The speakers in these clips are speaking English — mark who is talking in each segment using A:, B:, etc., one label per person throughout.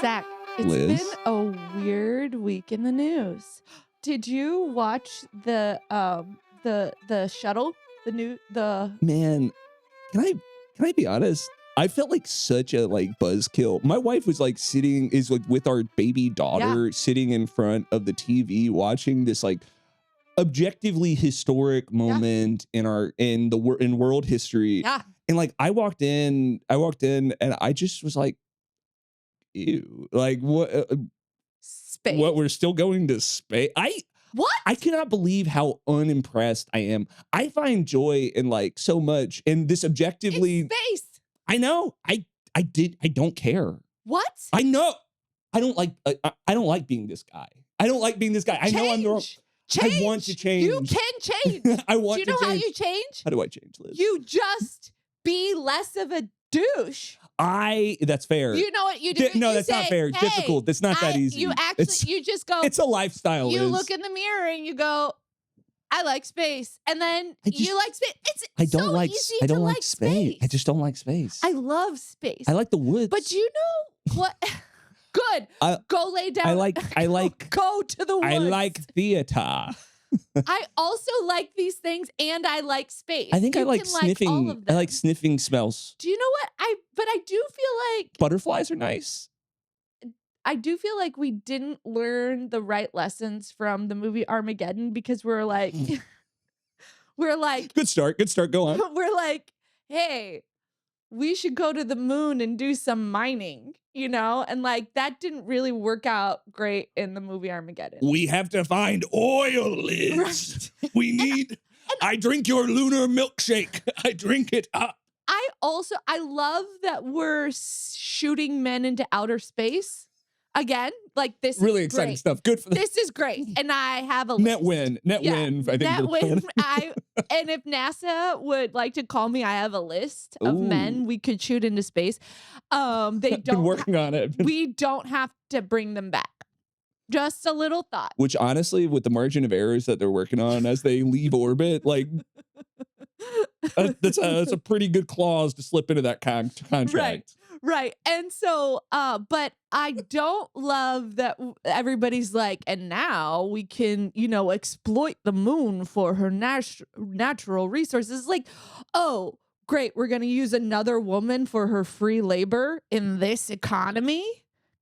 A: Zach, it's
B: Liz?
A: been a weird week in the news. Did you watch the shuttle?
B: Man, can I be honest? I felt like such a buzzkill. My wife was is with our baby daughter sitting in front of the TV watching this objectively historic moment in world history.
A: Yeah.
B: And I walked in and I just was like, ew, what
A: Space.
B: what we're still going to space.
A: What?
B: I cannot believe how unimpressed I am. I find joy in so much, and this objectively
A: It's space.
B: I know. I don't care.
A: What?
B: I know. I don't like being this guy. I don't like being this guy. I know I'm the wrong.
A: Change.
B: I want to change.
A: You can change.
B: I want to change.
A: Do you know how you change?
B: How do I change, Liz?
A: You just be less of a douche.
B: That's fair.
A: You know what you do?
B: No,
A: you
B: that's
A: say,
B: not fair.
A: Hey,
B: difficult. That's not that easy.
A: You just go.
B: It's a lifestyle.
A: You
B: Liz.
A: look in the mirror and you go, I like space. And then you like space. It's
B: I don't
A: so
B: like
A: easy
B: I don't
A: to
B: like space. I just don't like space.
A: I love space.
B: I like the woods.
A: But you know what? Good. Go lay down.
B: I like
A: go to the woods.
B: I like theater.
A: I also like these things and I like space.
B: I think
A: you
B: I like
A: can
B: sniffing.
A: all of them.
B: I like sniffing smells.
A: Do you know what? But I do feel like
B: Butterflies are nice.
A: I do feel like we didn't learn the right lessons from the movie Armageddon because we're like
B: Good start. Go on.
A: we're like, hey, we should go to the moon and do some mining, and that didn't really work out great in the movie Armageddon.
B: We have to find oil, Liz. Right. We need. I drink your lunar milkshake. I drink it up.
A: I love that we're shooting men into outer space. Again, this
B: really
A: is
B: exciting
A: great.
B: stuff. Good for
A: this is great, and I have a
B: net win. I think
A: net win. And if NASA would like to call me, I have a list of men we could shoot into space. They don't.
B: Been working on it.
A: We don't have to bring them back. Just a little thought.
B: Which honestly, with the margin of errors that they're working on as they leave orbit, that's a pretty good clause to slip into that contract.
A: Right. And so, but I don't love that everybody's like, and now we can, exploit the moon for her natural resources. Oh, great. We're going to use another woman for her free labor in this economy.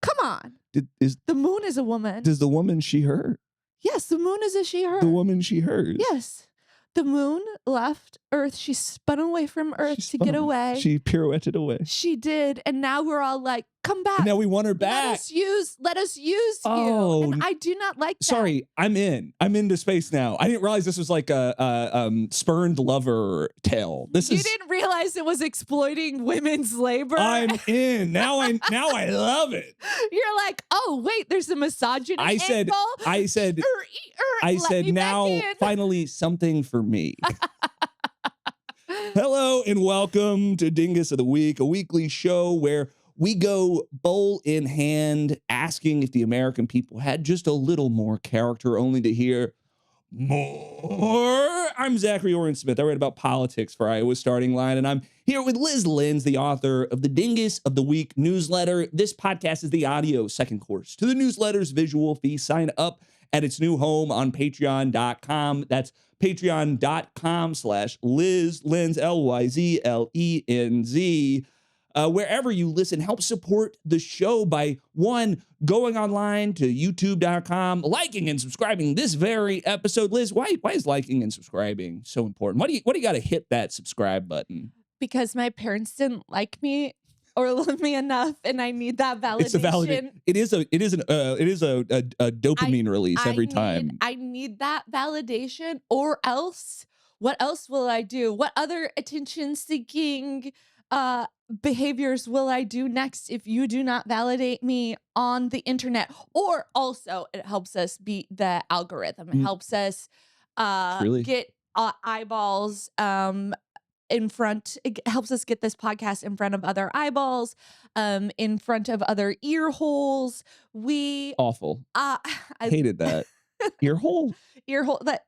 A: Come on. The moon is a woman.
B: Does the woman she her?
A: Yes, the moon is a she her.
B: The woman she hers.
A: Yes. The moon left Earth. She spun away from Earth to get away.
B: She pirouetted away.
A: She did. And now we're all like, come back.
B: And now we want her back.
A: Let us use
B: you.
A: And I do not like that.
B: Sorry, I'm into space now. I didn't realize this was like a spurned lover tale. You
A: didn't realize it was exploiting women's labor?
B: I'm in. Now I love it.
A: You're like, oh, wait, there's a misogyny angle.
B: I said now finally something for me. Hello and welcome to Dingus of the Week, a weekly show where we go bowl in hand asking if the American people had just a little more character, only to hear more. I'm Zachary Oren Smith. I write about politics for Iowa's Starting Line, and I'm here with Liz LENZ, the author of the Dingus of the Week newsletter. This podcast is the audio second course to the newsletter's visual fee. Sign up at its new home on patreon.com. That's patreon.com/Liz LENZ, LYZLENZ. Wherever you listen, help support the show by going online to youtube.com, liking and subscribing this very episode. Liz, why is liking and subscribing so important? What do you got to hit that subscribe button?
A: Because my parents didn't like me or love me enough, and I need that validation.
B: It is a dopamine release every time.
A: I need that validation, or else, what else will I do? What other attention-seeking behaviors will I do next if you do not validate me on the internet? Or also, it helps us beat the algorithm. It helps us get eyeballs in front. It helps us get this podcast in front of other eyeballs, in front of other ear holes.
B: Awful. I hated that. Ear hole.
A: Ear hole. The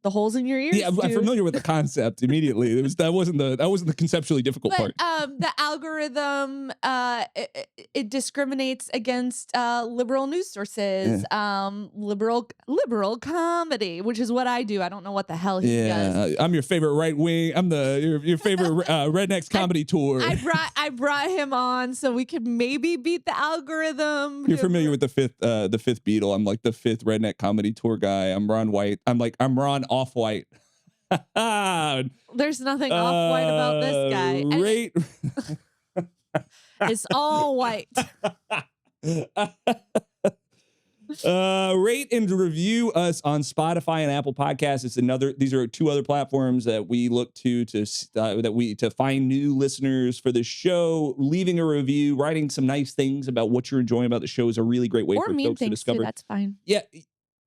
A: the holes in your ears.
B: Yeah, I'm familiar with the concept immediately. That wasn't the conceptually difficult part.
A: The algorithm it discriminates against liberal news sources, liberal comedy, which is what I do. I don't know what the hell he does.
B: I'm your favorite right wing. I'm your favorite Rednecks comedy tour.
A: I brought him on so we could maybe beat the algorithm.
B: You're familiar with the fifth Beatle. I'm like the fifth redneck comedy tour guy. I'm Ron White. I'm Ron Off-White.
A: There's nothing off-white about this guy.
B: Rate.
A: It's all white.
B: Rate and review us on Spotify and Apple Podcasts. These are two other platforms that we look to find new listeners for the show. Leaving a review, writing some nice things about what you're enjoying about the show is a really great way for folks to discover.
A: Too, that's fine.
B: Yeah.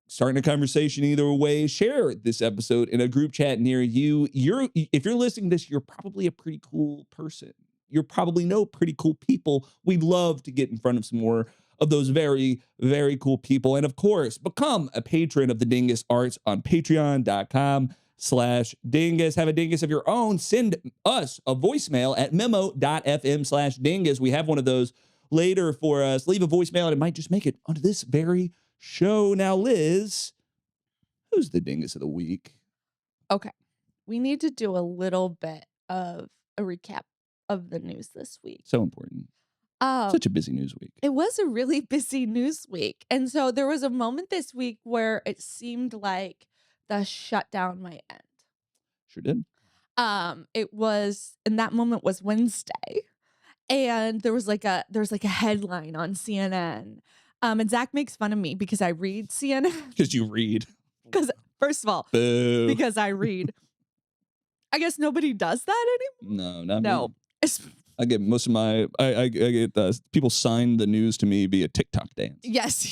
B: Starting a conversation either way. Share this episode in a group chat near you. If you're listening to this, you're probably a pretty cool person. You probably know pretty cool people. We'd love to get in front of some more of those very, very cool people. And of course, become a patron of the Dingus Arts on patreon.com/Dingus. Have a Dingus of your own. Send us a voicemail at memo.fm/Dingus. We have one of those later for us. Leave a voicemail and it might just make it onto this very show. Now, Liz, who's the Dingus of the week?
A: Okay. We need to do a little bit of a recap of the news this week.
B: So important. Such a busy news week.
A: It was a really busy news week. And so there was a moment this week where it seemed like the shutdown might end.
B: Sure did.
A: And that moment was Wednesday. And there was like a headline on CNN. And Zach makes fun of me because I read CNN.
B: Because you read.
A: Because first of all,
B: Boo.
A: Because I read. I guess nobody does that anymore.
B: No, not me. I get most of my I get people sign the news to me via TikTok dance.
A: Yes,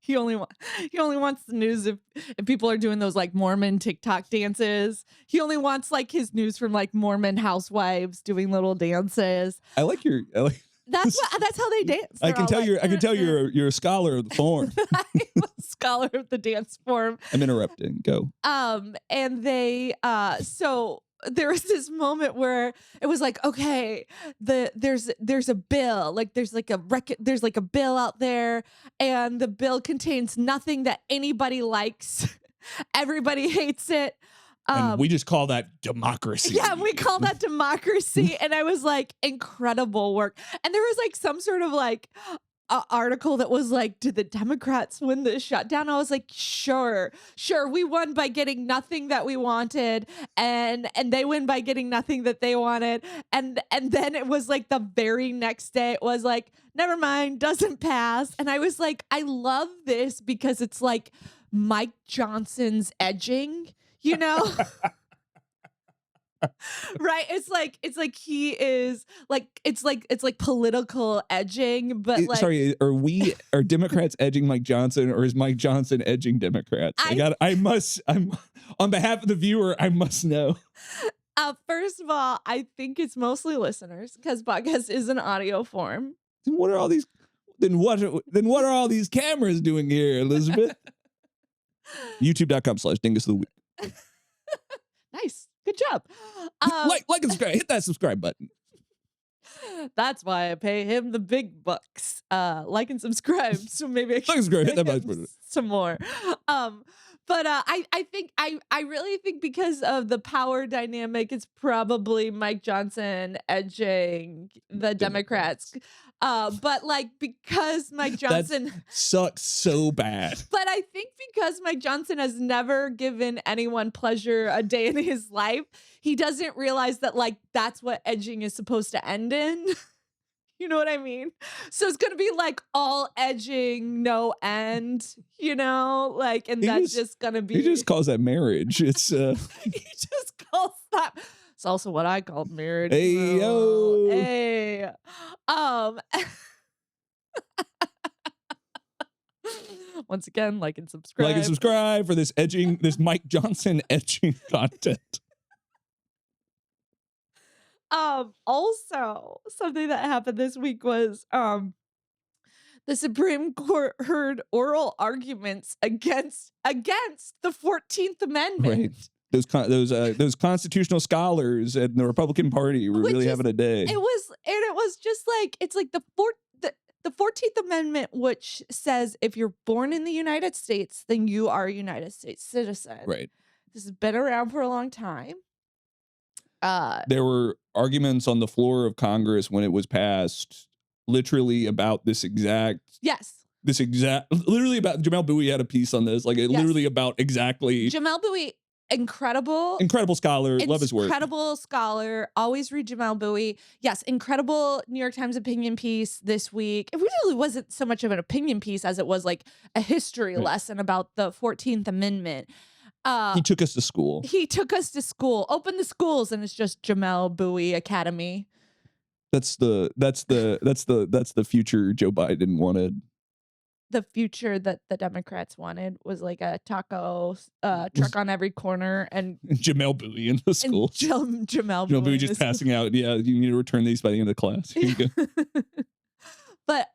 A: he only wants the news if people are doing those like Mormon TikTok dances. He only wants like his news from like Mormon housewives doing little dances. That's how they dance.
B: I can tell you're a scholar of the form.
A: I'm a scholar of the dance form.
B: I'm interrupting. Go.
A: And they so there was this moment where it was like, okay, there's a bill, like there's like a bill out there, and the bill contains nothing that anybody likes. Everybody hates it.
B: And we just call that democracy.
A: Yeah, we call that democracy. And I was like, incredible work. And there was like some sort of like article that was like, did the Democrats win the shutdown? I was like, sure, we won by getting nothing that we wanted, and they win by getting nothing that they wanted, and then it was like the very next day it was like, never mind, doesn't pass. And I was like, I love this because it's like Mike Johnson's edging, you know. Right, it's like he is like it's like political edging, but like,
B: sorry, are Democrats edging Mike Johnson, or is Mike Johnson edging Democrats? I'm on behalf of the viewer, I must know.
A: First of all, I think it's mostly listeners because podcast is an audio form.
B: Then what are all these? Then what are all these cameras doing here, Elizabeth? YouTube.com/Dingus of the week.
A: Nice. Good job.
B: Like and subscribe. Hit that subscribe button.
A: That's why I pay him the big bucks. Like and subscribe. So maybe I can
B: hit that button.
A: Some more. But I really think because of the power dynamic, it's probably Mike Johnson edging the Democrats. But like, because Mike Johnson
B: that sucks so bad.
A: But I think because Mike Johnson has never given anyone pleasure a day in his life, he doesn't realize that like that's what edging is supposed to end in. You know what I mean? So it's going to be like all edging, no end, you know, like, and that's just going to be.
B: He just calls that marriage. It's
A: he just calls that. It's also what I called marriage.
B: Hey, yo.
A: Hey. Once again, like and subscribe.
B: Like and subscribe for this Mike Johnson edging content.
A: Also, something that happened this week was The Supreme Court heard oral arguments against the 14th
B: Right.
A: Amendment.
B: Those constitutional scholars and the Republican Party were
A: Which
B: really
A: is
B: having a day.
A: it was just like it's like the 14th Amendment, which says if you're born in the United States, then you are a United States citizen.
B: Right.
A: This has been around for a long time.
B: There were arguments on the floor of Congress when it was passed, literally about literally about Jamel Bowie had a piece on this, like literally about exactly.
A: Jamel Bowie, incredible
B: scholar, love his work.
A: Incredible scholar. Always read Jamel Bowie. Yes, incredible New York Times opinion piece this week. It really wasn't so much of an opinion piece as it was like a history lesson about the 14th Amendment.
B: He took us to school.
A: Open the schools, and it's just Jamel Bowie Academy.
B: That's the future Joe Biden wanted.
A: The future that the Democrats wanted was like a taco truck on every corner and
B: Jamel Bowie in the schools.
A: Jamel
B: Bowie just passing out. Yeah, you need to return these by the end of the class. Here you go.
A: But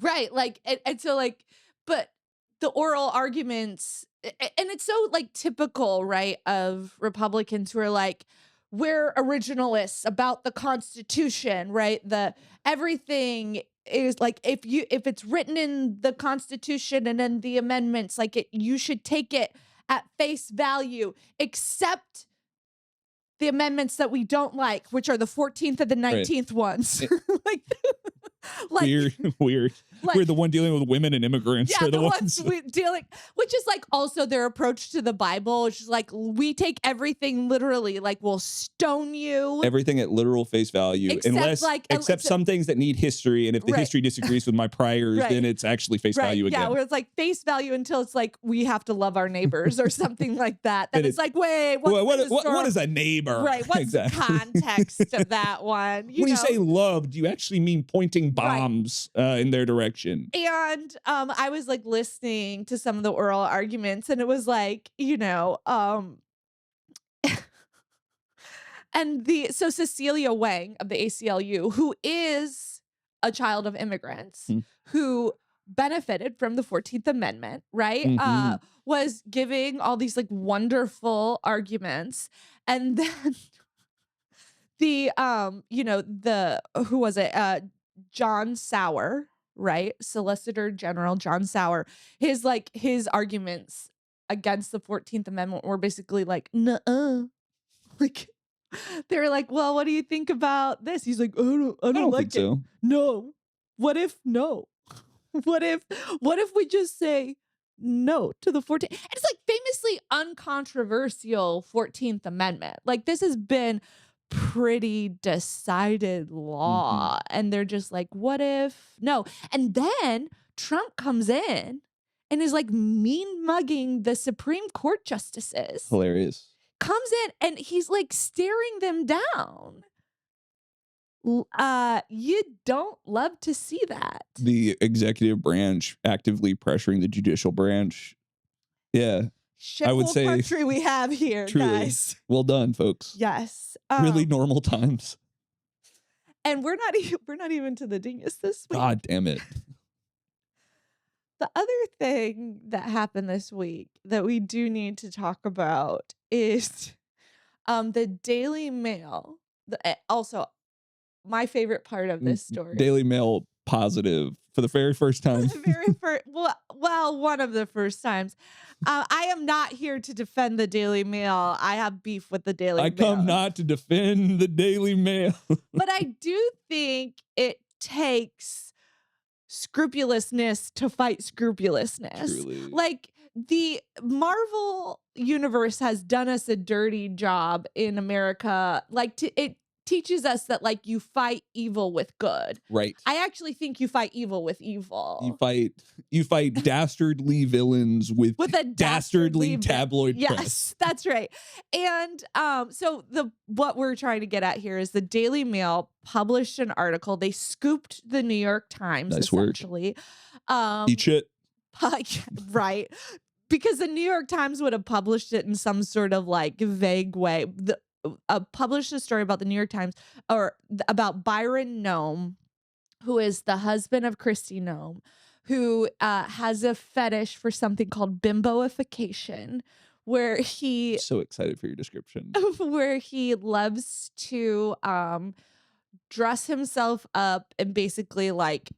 A: right, like and so like, but the oral arguments, and it's so like typical, right, of Republicans who are like, we're originalists about the Constitution, right? Everything is like if it's written in the Constitution and then the amendments, like you should take it at face value, except the amendments that we don't like, which are the 14th and the 19th ones. like
B: weird. Like, we're the one dealing with women and immigrants.
A: Yeah, the ones which is like also their approach to the Bible, which is like, we take everything literally, like we'll stone you.
B: Everything at literal face value, except some things that need history, and if the history disagrees with my priors, then it's actually face value again.
A: Yeah, where it's like face value until it's like we have to love our neighbors or something like that. Then it's like, wait,
B: what is a neighbor?
A: Right, what's the context of that one?
B: When you say love, do you actually mean pointing bombs in their direction?
A: And I was like listening to some of the oral arguments, and it was like, and so Cecilia Wang of the ACLU, who is a child of immigrants, who benefited from the 14th Amendment, right? Was giving all these like wonderful arguments. And then who was it? John Sauer, right? Solicitor General John Sauer. His arguments against the 14th Amendment were basically like, nuh-uh. Like, they were like, well, what do you think about this? He's like, I don't like it. So. No. What if no? What if we just say no to the 14th? It's like famously uncontroversial 14th Amendment. Like, this has been pretty decided law, and they're just like, what if no? And then Trump comes in and is like mean mugging the Supreme Court justices.
B: Hilarious.
A: Comes in and he's like staring them down. You don't love to see that.
B: The executive branch actively pressuring the judicial branch. Yeah.
A: I would say country we have here, truly, guys.
B: Well done, folks.
A: Yes.
B: Really normal times.
A: And we're not even to the dingus this week.
B: God damn it.
A: The other thing that happened this week that we do need to talk about is the Daily Mail. Also, my favorite part of this story.
B: Daily Mail positive for the very first time.
A: Well, one of the first times. I am not here to defend the Daily Mail. I have beef with the Daily Mail.
B: I come not to defend the Daily Mail.
A: But I do think it takes scrupulousness to fight scrupulousness.
B: Truly.
A: Like, the Marvel universe has done us a dirty job in America. Like, it teaches us that like you fight evil with good.
B: Right.
A: I actually think you fight evil with evil.
B: You fight dastardly villains with a dastardly tabloid press.
A: Yes, that's right. And so what we're trying to get at here is the Daily Mail published an article. They scooped the New York Times,
B: nice
A: essentially.
B: Eat shit.
A: Right. Because the New York Times would have published it in some sort of like vague way. Published a story about the New York Times or about Byron Noem, who is the husband of Kristi Noem, who has a fetish for something called bimboification, where he
B: So excited for your description.
A: where he loves to dress himself up in basically like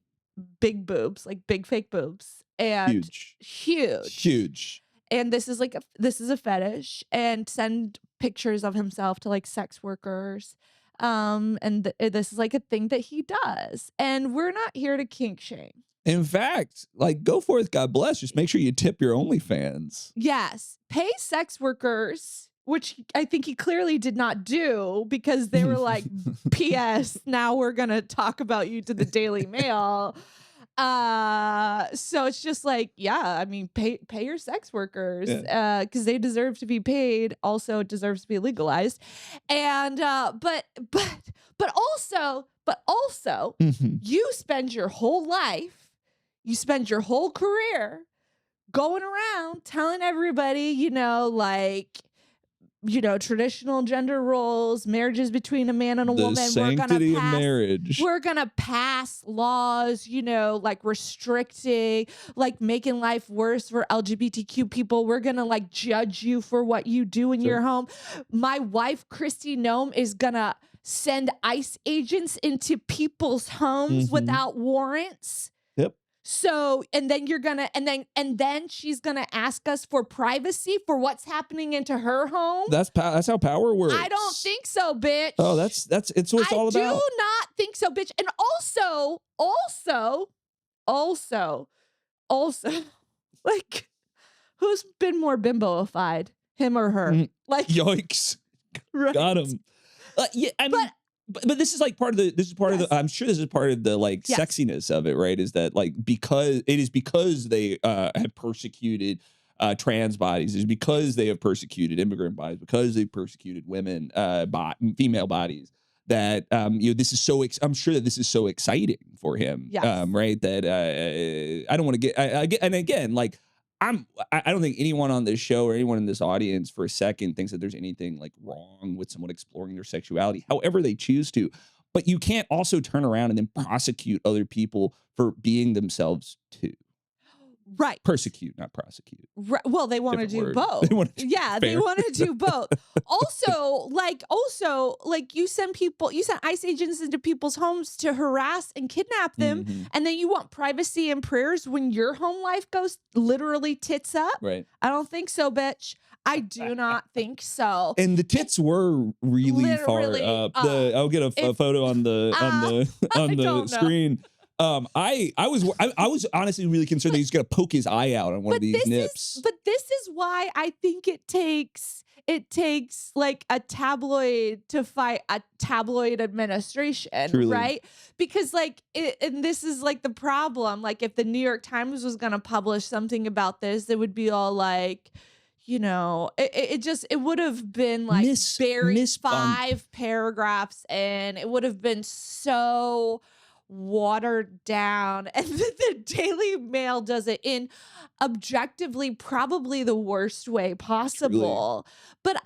A: big boobs, like big fake boobs, and huge. And this is like this is a fetish, and send pictures of himself to like sex workers. And this is like a thing that he does, and we're not here to kink shame.
B: In fact, like, go forth, God bless. Just make sure you tip your OnlyFans.
A: Yes, pay sex workers, which I think he clearly did not do, because they were like, P.S. Now we're gonna talk about you to the Daily Mail. So it's just like, yeah, I mean, pay your sex workers, because they deserve to be paid. Also, it deserves to be legalized. And but also, you spend your whole life, you spend your whole career going around telling everybody, traditional gender roles, marriages between a man and a woman.
B: Sanctity of marriage.
A: We're gonna pass laws, like restricting, like making life worse for LGBTQ people. We're gonna like judge you for what you do in your home. My wife, Kristi Noem, is gonna send ICE agents into people's homes without warrants.
B: Yep.
A: So, and then she's gonna ask us for privacy for what's happening into her home.
B: That's how power works.
A: I don't think so, bitch.
B: Oh, it's what it's all about.
A: I do not think so, bitch. And also, like, who's been more bimboified, him or her? Like,
B: yikes,
A: right?
B: Got him. Yeah, I mean. But this is like part of the, I'm sure this is part of the like sexiness of it, right? Is that like, because they have persecuted trans bodies, is because they have persecuted immigrant bodies, because they've persecuted women, female bodies, that this is so I'm sure that this is so exciting for him, right? That I don't want to get and again, like, I don't think anyone on this show or anyone in this audience for a second thinks that there's anything like wrong with someone exploring their sexuality, however they choose to. But you can't also turn around and then prosecute other people for being themselves too.
A: Right.
B: Persecute, not prosecute.
A: Right. Well, they want to do both. They want to do both. Also, you send ICE agents into people's homes to harass and kidnap them, and then you want privacy and prayers when your home life goes literally tits up.
B: Right.
A: I don't think so, bitch. I do not think so.
B: And the tits were really far up. I'll get a photo on the screen. I was honestly really concerned that he's gonna poke his eye out on one of these nips.
A: But this is why I think it takes like a tabloid to fight a tabloid administration. Truly. Right? Because and this is like the problem. Like, if the New York Times was gonna publish something about this, it would be all like, it would have been like buried 5 paragraphs, and it would have been so watered down. And the Daily Mail does it in objectively probably the worst way possible. But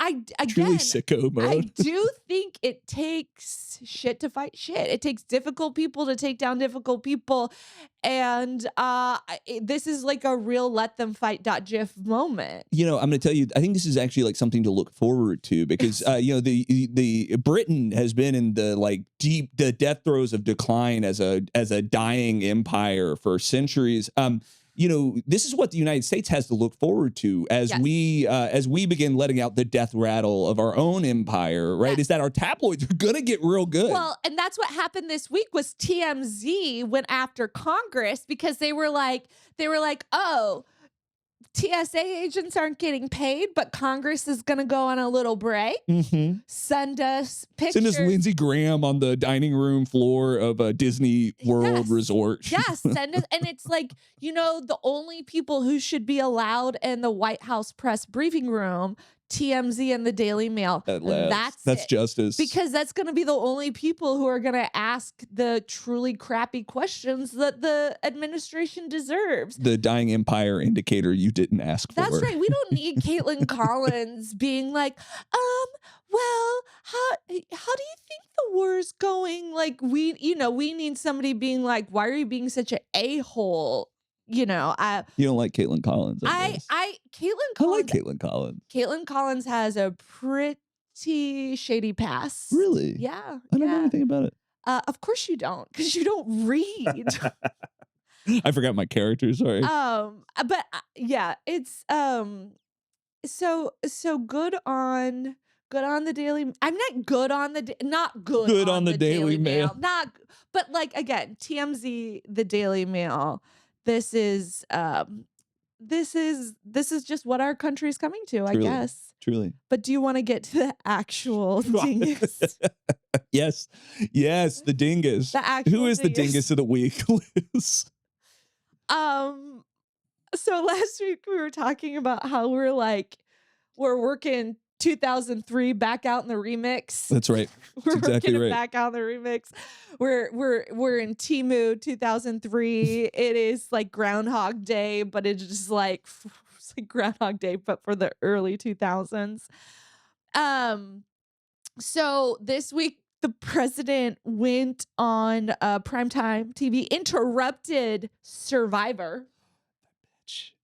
B: truly sicko mode.
A: I do think it takes shit to fight shit. It takes difficult people to take down difficult people. And this is like a real let them fight .gif moment.
B: I'm going to tell you, I think this is actually like something to look forward to, because the Britain has been in the death throes of decline as a dying empire for centuries. This is what the United States has to look forward to as we begin letting out the death rattle of our own empire, right? Is that our tabloids are gonna get real good.
A: Well, and that's what happened this week. Was TMZ went after Congress because they were like, oh, TSA agents aren't getting paid, but Congress is going to go on a little break. Send us pictures.
B: Send us Lindsey Graham on the dining room floor of a Disney World resort.
A: Yes, send us. And it's like, the only people who should be allowed in the White House press briefing room, TMZ and the Daily Mail. That's
B: justice.
A: Because that's going to be the only people who are going to ask the truly crappy questions that the administration deserves.
B: The dying empire indicator you didn't ask for.
A: That's right. We don't need Caitlin Collins being like, well, how do you think the wars going. Like we need somebody being like, why are you being such an a-hole? You don't
B: like Caitlin Collins, I guess. I like Caitlin Collins.
A: Caitlin Collins has a pretty shady past.
B: Really?
A: Yeah.
B: I don't know anything about it.
A: Of course you don't, because you don't read.
B: I forgot my character, sorry.
A: But yeah, it's so good on the Daily. I'm not good on the not good
B: on the Daily Mail.
A: But like again, TMZ, the Daily Mail. This is just what our country is coming to, I guess.
B: Truly.
A: But do you want to get to the actual dingus?
B: Yes, the dingus.
A: The actual
B: Who is the dingus of the week, Liz?
A: So last week we were talking about how we're working 2003 back out in the remix.
B: That's right.
A: We're
B: exactly
A: working
B: right.
A: it back out in the remix. We're in Timu 2003. It is like Groundhog Day, but it's just like it's like Groundhog Day, but for the early 2000s. So this week the president went on primetime TV, interrupted Survivor.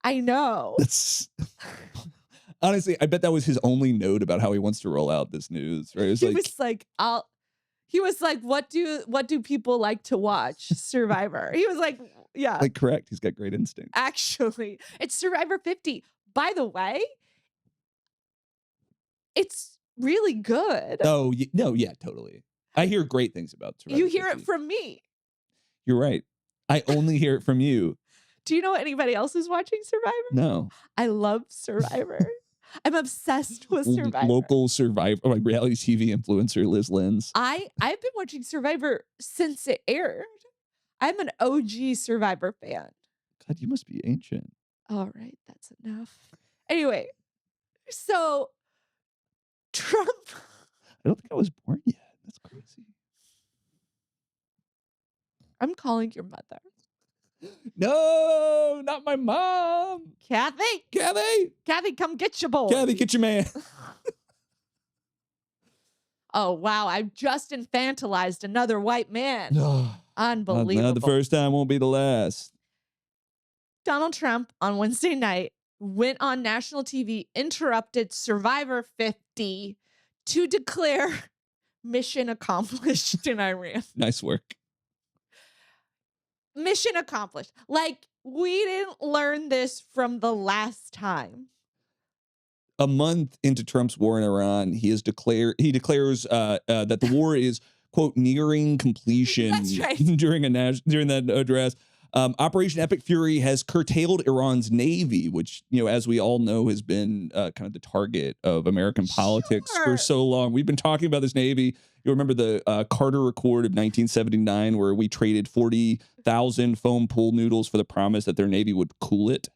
A: I know.
B: That's honestly, I bet that was his only note about how he wants to roll out this news. Right?
A: He was like, what do people like to watch? Survivor. He was like, yeah.
B: Like, correct. He's got great instinct.
A: Actually, it's Survivor 50. By the way, it's really good.
B: Oh, no, yeah, totally. I hear great things about Survivor.
A: You hear it from me.
B: You're right. I only hear it from you.
A: Do you know anybody else is watching Survivor?
B: No.
A: I love Survivor. I'm obsessed with Survivor.
B: Local Survivor, like reality TV influencer Liz LENZ.
A: I've been watching Survivor since it aired. I'm an OG Survivor fan.
B: God, you must be ancient.
A: All right, that's enough. Anyway, so Trump.
B: I don't think I was born yet. That's crazy.
A: I'm calling your mother.
B: No, not my mom.
A: Kathy, come get your boy.
B: Kathy, get your man.
A: Oh, wow. I've just infantilized another white man. Unbelievable.
B: Not the first time, won't be the last.
A: Donald Trump on Wednesday night went on national TV, interrupted Survivor 50 to declare mission accomplished in Iran.
B: Nice work.
A: Mission accomplished. Like, we didn't learn this from the last time.
B: A month into Trump's war in Iran, he declares that the war is, quote, nearing completion.
A: That's right.
B: during that address. Operation Epic Fury has curtailed Iran's navy, which, as we all know, has been kind of the target of American politics for so long. We've been talking about this navy. You remember the Carter Accord of 1979, where we traded 40,000 foam pool noodles for the promise that their navy would cool it?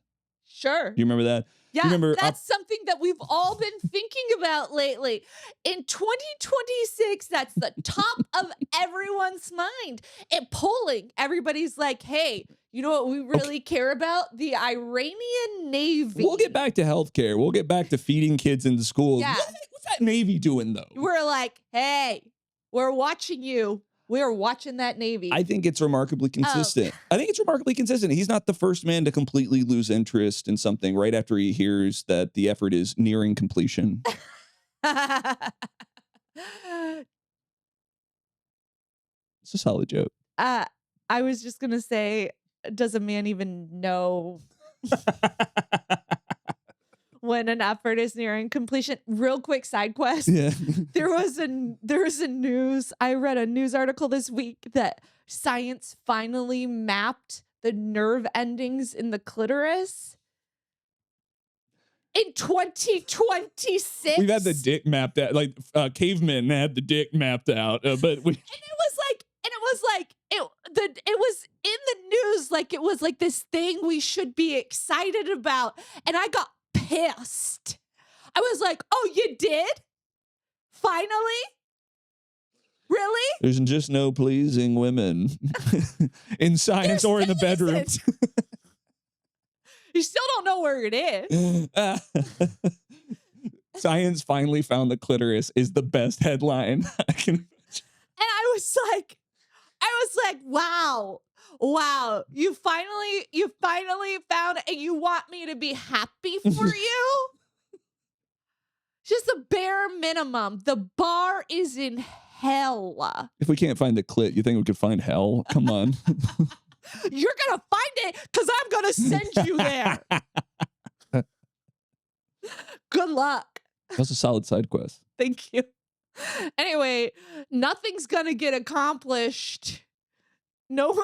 A: Sure.
B: Do you remember that?
A: Yeah, that's something that we've all been thinking about lately. In 2026, that's the top of everyone's mind. At polling, everybody's like, hey, you know what we really care about? The Iranian Navy.
B: We'll get back to healthcare. We'll get back to feeding kids into schools.
A: Yeah.
B: What's that Navy doing, though?
A: We're like, hey, we're watching you. We're watching that Navy.
B: I think it's remarkably consistent. He's not the first man to completely lose interest in something right after he hears that the effort is nearing completion. It's a solid joke.
A: I was just going to say, does a man even know when an effort is nearing completion? Real quick side quest.
B: Yeah.
A: There was a news. I read a news article this week that science finally mapped the nerve endings in the clitoris. In 2026.
B: We've had the dick mapped out. Like cavemen had the dick mapped out. But it was in the news like it was like this thing we should be excited about. And I got pissed. I was like, oh, you did? Finally? Really? There's just no pleasing women in science or in the bedroom.
A: You still don't know where it is.
B: Science finally found the clitoris is the best headline I can.
A: And I was like, wow, you finally found it, and you want me to be happy for you? Just the bare minimum. The bar is in hell.
B: If we can't find the clit, you think we could find hell? Come on.
A: You're going to find it because I'm going to send you there. Good luck.
B: That's a solid side quest.
A: Thank you. Anyway, nothing's going to get accomplished. No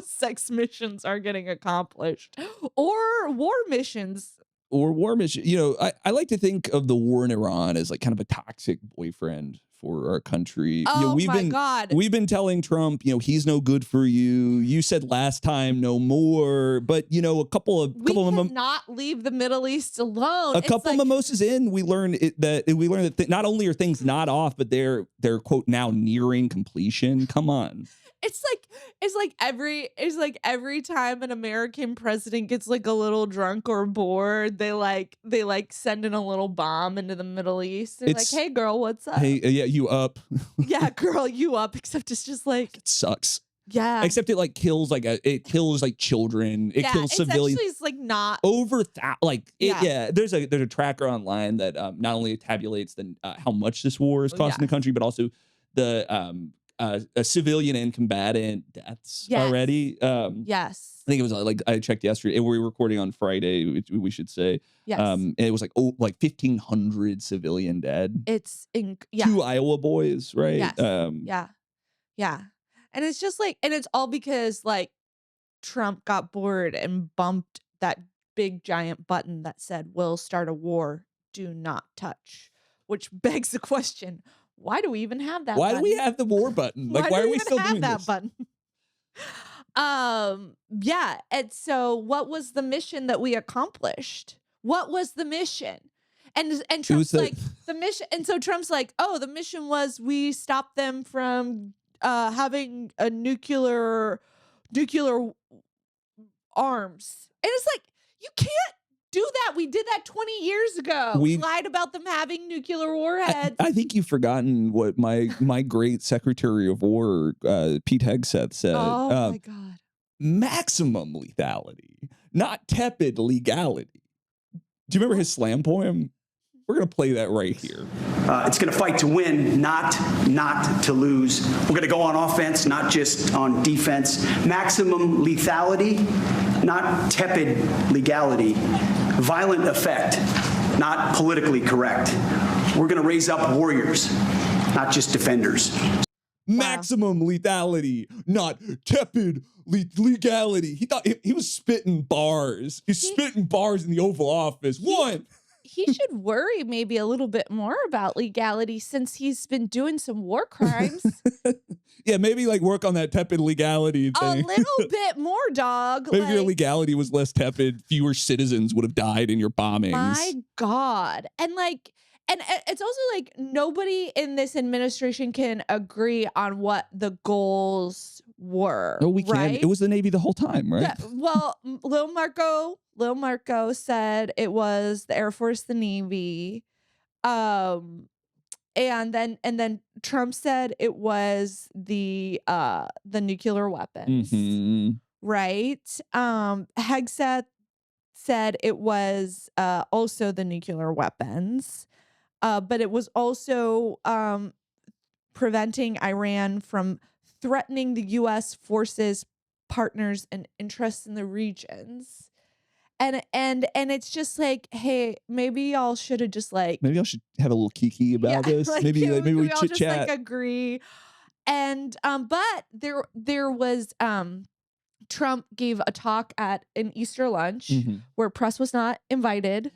A: sex missions are getting accomplished, or war missions.
B: You know, I like to think of the war in Iran as like kind of a toxic boyfriend for our country.
A: Oh,
B: you know,
A: my God.
B: We've been telling Trump, you know, he's no good for you. You said last time no more, but you know,
A: we cannot leave the Middle East alone.
B: A couple mimosas in, we learned that not only are things not off, but they're quote now nearing completion. Come on.
A: It's like every time an American president gets like a little drunk or bored, they send in a little bomb into the Middle East. They're like, hey girl, what's up?
B: Hey, yeah, you up?
A: Yeah, girl, you up? Except it's just like,
B: it sucks.
A: Yeah.
B: Except it like kills it kills like children. It kills civilians.
A: It's like not
B: over there's a tracker online that not only tabulates how much this war is costing the country, but also the a civilian and combatant deaths already.
A: Yes.
B: I think it was like I checked yesterday. We were recording on Friday, we should say.
A: Yes.
B: And it was like 1,500 civilian dead.
A: It's
B: 2 Iowa boys, right?
A: Yes. Yeah. And it's just like, and it's all because like Trump got bored and bumped that big giant button that said, "We'll start a war, do not touch," which begs the question, why do we even have that
B: Why
A: button?
B: do we have the war button? Like, why are we still doing
A: that
B: this?
A: button? Yeah. And so what was the mission that we accomplished? What was the mission? And Trump's like, the mission. And so Trump's like, oh, the mission was we stopped them from having a nuclear arms. And it's like, you can't do that. We did that 20 years ago. We lied about them having nuclear warheads.
B: I think you've forgotten what my great Secretary of War, Pete Hegseth, said.
A: Oh, my God.
B: Maximum lethality, not tepid legality. Do you remember his slam poem? We're going to play that right here.
C: It's going to fight to win, not to lose. We're going to go on offense, not just on defense. Maximum lethality, not tepid legality. Violent effect, not politically correct. We're going to raise up warriors, not just defenders.
B: Maximum lethality, not tepid legality. He thought he was spitting bars. He's spitting bars in the Oval Office.
A: He should worry maybe a little bit more about legality since he's been doing some war crimes.
B: Yeah, maybe like work on that tepid legality thing.
A: A little bit more, dog.
B: Maybe if your legality was less tepid, fewer citizens would have died in your bombings.
A: My God. And it's also like nobody in this administration can agree on what the goals were.
B: No, we
A: right?
B: can't. It was the Navy the whole time, right?
A: Yeah, well, Lil Marco said it was the Air Force, the Navy. And then Trump said it was the nuclear weapons.
B: Mm-hmm.
A: Right? Hegseth said it was also the nuclear weapons. But it was also preventing Iran from threatening the U.S. forces, partners, and interests in the regions. And it's just like, hey, maybe y'all should have just like,
B: maybe I should have a little kiki about this.
A: Like,
B: maybe we
A: all
B: chit
A: just
B: chat.
A: like agree. And but there was Trump gave a talk at an Easter lunch where press was not invited.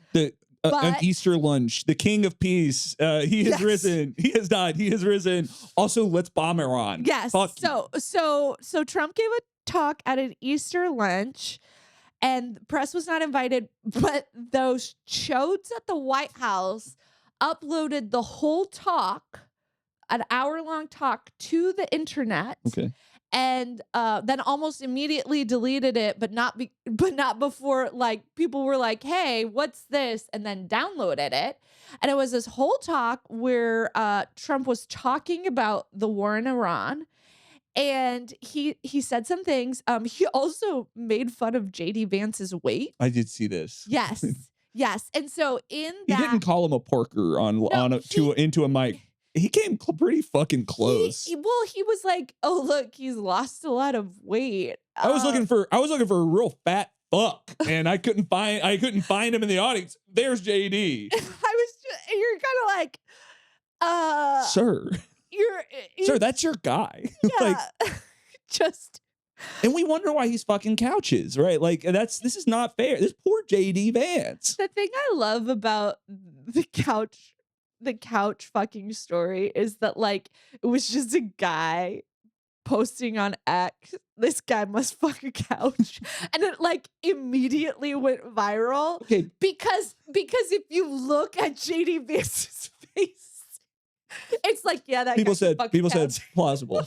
B: An Easter lunch. The King of Peace. He has risen. He has died. He has risen. Also, let's bomb Iran.
A: Yes. So Trump gave a talk at an Easter lunch, and the press was not invited. But those chodes at the White House uploaded the whole talk, an hour-long talk, to the internet.
B: Okay.
A: and then almost immediately deleted it, but not before like people were like, "Hey, what's this?" and then downloaded it. And it was this whole talk where Trump was talking about the war in Iran, and he said some things. He also made fun of JD Vance's weight.
B: I did see this.
A: Yes. Yes. And so in
B: He
A: that,
B: didn't call him a porker into a mic. He came pretty fucking close.
A: He was like, "Oh, look, he's lost a lot of weight."
B: I was looking for a real fat fuck, and I couldn't find him in the audience. There's JD.
A: You're kind of like,
B: sir, sir, that's your guy.
A: Yeah, just.
B: And we wonder why he's fucking couches, right? Like this is not fair. This poor JD Vance.
A: The thing I love about the couch fucking story is that like it was just a guy posting on X, "This guy must fuck a couch," and it like immediately went viral.
B: Okay.
A: Because if you look at JD Vance's face, it's like, yeah, that
B: people said plausible.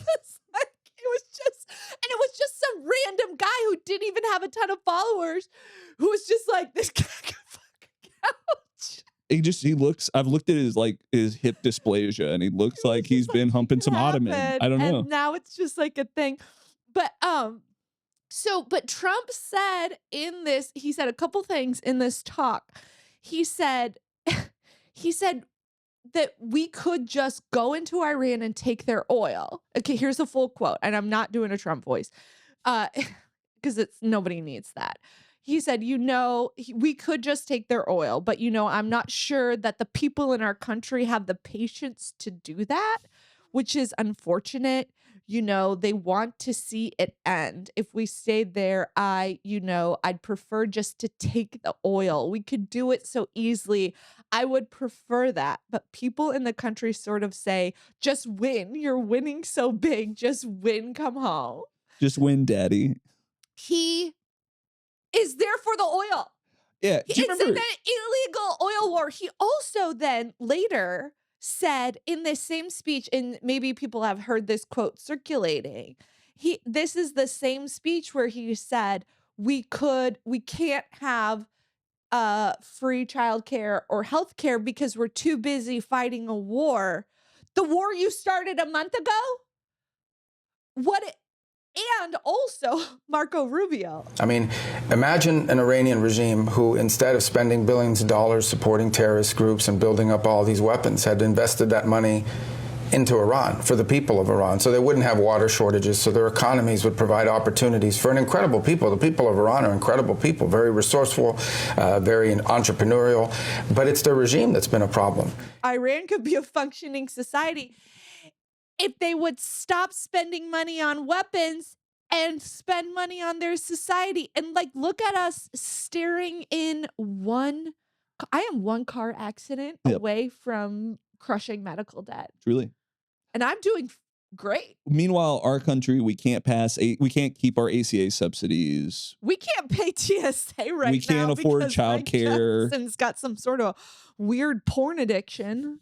A: It was just some random guy who didn't even have a ton of followers, who was just like, "This guy can fuck a couch."
B: He looks, I've looked at his hip dysplasia, and he looks like he's been humping some ottoman. I don't know.
A: And now it's just like a thing. But but Trump said he said a couple things in this talk. He said that we could just go into Iran and take their oil. Okay, here's a full quote, and I'm not doing a Trump voice, because nobody needs that. He said, we could just take their oil, but I'm not sure that the people in our country have the patience to do that, which is unfortunate. They want to see it end. If we stayed there, I'd prefer just to take the oil. We could do it so easily. I would prefer that. But people in the country sort of say, just win. You're winning so big. Just win. Come home.
B: Just win, daddy.
A: He is there for the oil.
B: Yeah.
A: It's an illegal oil war. He also then later said in this same speech, and maybe people have heard this quote circulating, this is the same speech where he said, we can't have free childcare or health care because we're too busy fighting a war. The war you started a month ago? And also Marco Rubio.
D: I mean, imagine an Iranian regime who, instead of spending billions of dollars supporting terrorist groups and building up all these weapons, had invested that money into Iran for the people of Iran, so they wouldn't have water shortages, so their economies would provide opportunities for an incredible people. The people of Iran are incredible people, very resourceful, very entrepreneurial, but it's their regime that's been a problem.
A: Iran could be a functioning society if they would stop spending money on weapons and spend money on their society. And look at us staring in I am one car accident away from crushing medical debt.
B: Truly.
A: And I'm doing great.
B: Meanwhile, our country, we can't keep our ACA subsidies.
A: We can't pay TSA right now.
B: We can't afford childcare.
A: And it's got some sort of weird porn addiction.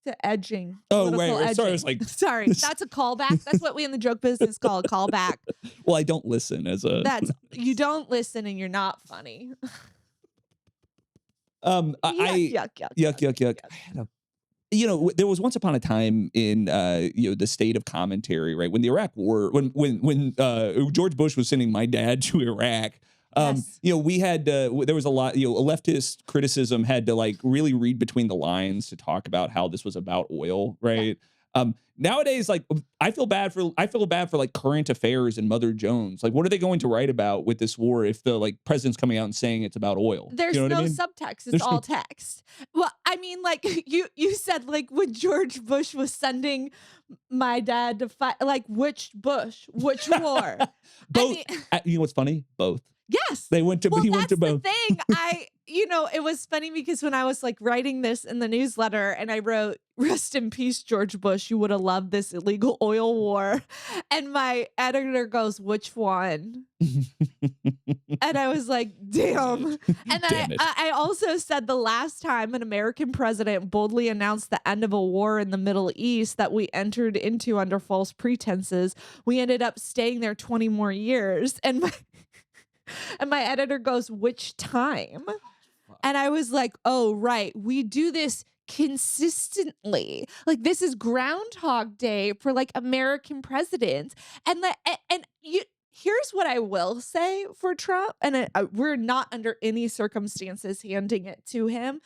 A: To edging.
B: Oh, wait.
A: Edging.
B: Sorry, I was like...
A: Sorry, that's a callback. That's what we in the joke business call a callback.
B: Well, I don't listen
A: you don't listen and you're not funny.
B: Yuck. There was once upon a time in the state of commentary, right? When the Iraq war, when George Bush was sending my dad to Iraq,
A: yes.
B: We had there was a lot, leftist criticism had to really read between the lines to talk about how this was about oil, right? Yeah. Nowadays, I feel bad for current affairs and Mother Jones. What are they going to write about with this war if the president's coming out and saying it's about oil?
A: There's no subtext. It's all text. Well, I mean, you said when George Bush was sending my dad to fight, which Bush, which war?
B: Both. You know what's funny? Both.
A: Yes.
B: He went to
A: that's the
B: both.
A: thing. It was funny because when I was like writing this in the newsletter and I wrote, "Rest in peace, George Bush, you would have loved this illegal oil war." And my editor goes, "Which one?" And I was like, damn. And
B: Damn
A: then
B: it.
A: I also said the last time an American president boldly announced the end of a war in the Middle East that we entered into under false pretenses, we ended up staying there 20 more years. And my editor goes, "Which time?" And I was like, "Oh, right. We do this consistently. Like this is Groundhog Day for like American presidents." Here's what I will say for Trump, and we're not under any circumstances handing it to him,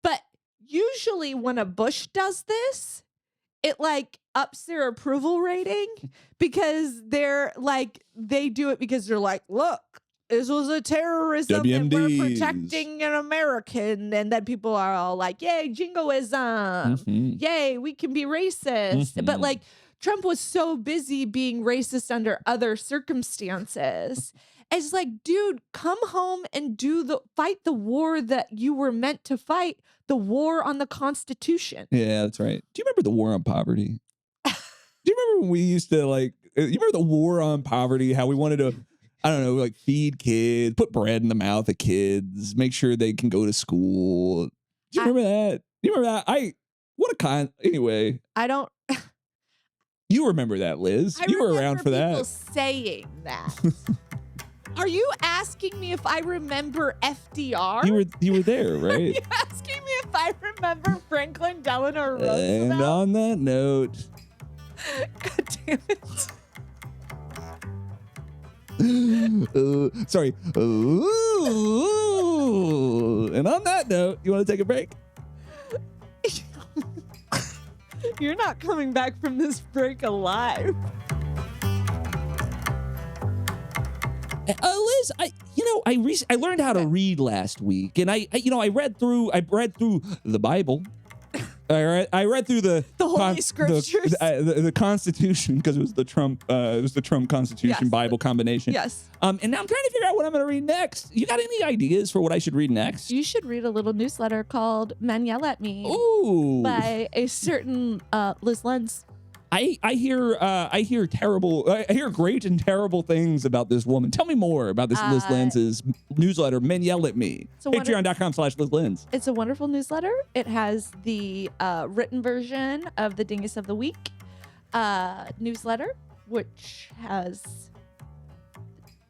A: but usually when a Bush does this, it like ups their approval rating because they do it because they're like, "Look, this was a terrorism and we're
B: WMDs.
A: protecting an American." And then people are all like, "Yay, jingoism. Yay, we can be racist." But like Trump was so busy being racist under other circumstances. It's like, dude, come home and fight the war that you were meant to fight, the war on the Constitution.
B: Yeah, that's right. Do you remember the war on poverty? Do you remember when we used to you remember the war on poverty, how we wanted to, I don't know, like feed kids, put bread in the mouth of kids, make sure they can go to school. Do you remember that? Do you remember that? Anyway.
A: I don't.
B: You remember that, Liz. You were around for that.
A: People saying that. Are you asking me if I remember FDR?
B: You were there, right?
A: Are you asking me if I remember Franklin Delano Roosevelt?
B: And on that note.
A: God damn it.
B: Sorry. And on that note, you want to take a break?
A: You're not coming back from this break alive.
B: Liz, I learned how to read last week, and I read through the Bible. I read through the
A: Holy Scriptures,
B: the Constitution, because it was the Trump Constitution,
A: yes.
B: Bible combination.
A: Yes.
B: And now I'm trying to figure out what I'm going to read next. You got any ideas for what I should read next?
A: You should read a little newsletter called "Men Yell at Me."
B: Ooh.
A: By a certain Liz LENZ.
B: I hear great and terrible things about this woman. Tell me more about this Liz LENZ's newsletter, Men Yell at Me. Patreon.com/Liz LENZ.
A: It's a wonderful newsletter. It has the written version of the Dingus of the Week newsletter, which has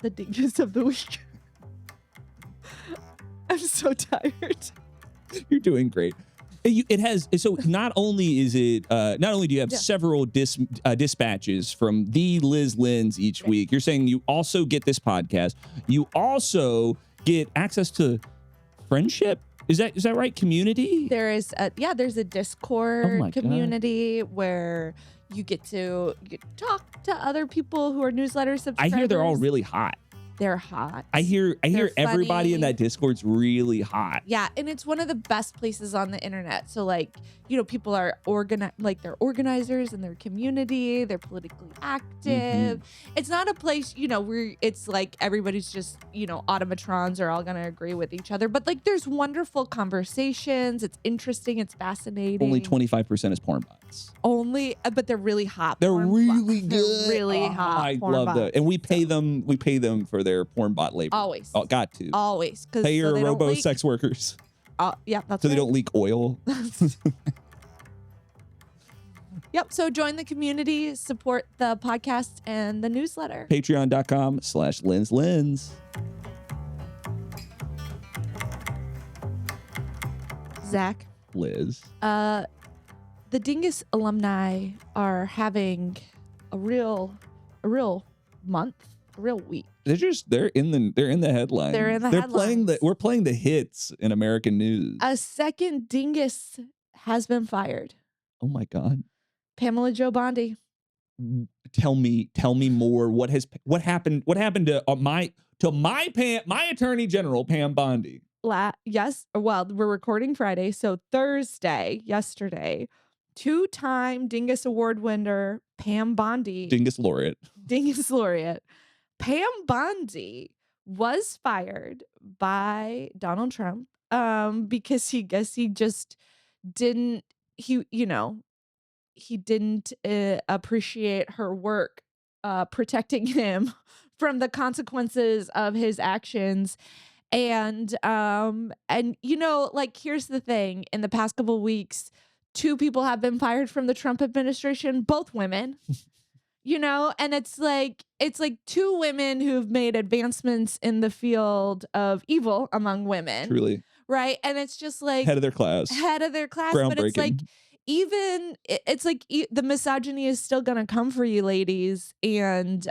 A: the Dingus of the Week. I'm so tired.
B: You're doing great. It has, so not only do you have several dispatches from the Liz LENZ each week, you're saying you also get this podcast. You also get access to friendship. Is that right? Community?
A: There's a Discord community where you get to talk to other people who are newsletter subscribers.
B: I hear they're all really hot.
A: They're hot.
B: I hear everybody in that Discord's really hot.
A: Yeah, and it's one of the best places on the internet. So people are they're organizers in their community, they're politically active. It's not a place, where it's like everybody's just, automatrons are all gonna agree with each other. But there's wonderful conversations. It's interesting, it's fascinating.
B: Only 25% is porn bots.
A: But they're really hot.
B: They're really good.
A: They're really hot.
B: I love that. And we pay them for their porn bot labor.
A: Always.
B: Oh, got to.
A: Always.
B: Pay your robo sex workers.
A: Yeah, that's
B: so they don't leak oil.
A: Yep. So join the community, support the podcast and the newsletter.
B: Patreon.com/Lenz LENZ.
A: Zach.
B: Liz.
A: The Dingus alumni are having a real month, a real week.
B: They're in the headlines.
A: They're in the headlines.
B: We're playing the hits in American news.
A: A second Dingus has been fired.
B: Oh my God.
A: Pamela Jo Bondi.
B: Tell me more. What happened to my attorney general, Pam Bondi?
A: Yes. Well, we're recording Friday. So Thursday, yesterday, 2-time Dingus Award winner, Pam Bondi.
B: Dingus laureate.
A: Pam Bondi was fired by Donald Trump because he just didn't he didn't appreciate her work protecting him from the consequences of his actions. And like, here's the thing: in the past couple of weeks, 2 people have been fired from the Trump administration, both women. And it's like 2 women who've made advancements in the field of evil among women.
B: Truly.
A: Right. And it's just like
B: Head of their class.
A: But it's like, even it's like the misogyny is still going to come for you, ladies. And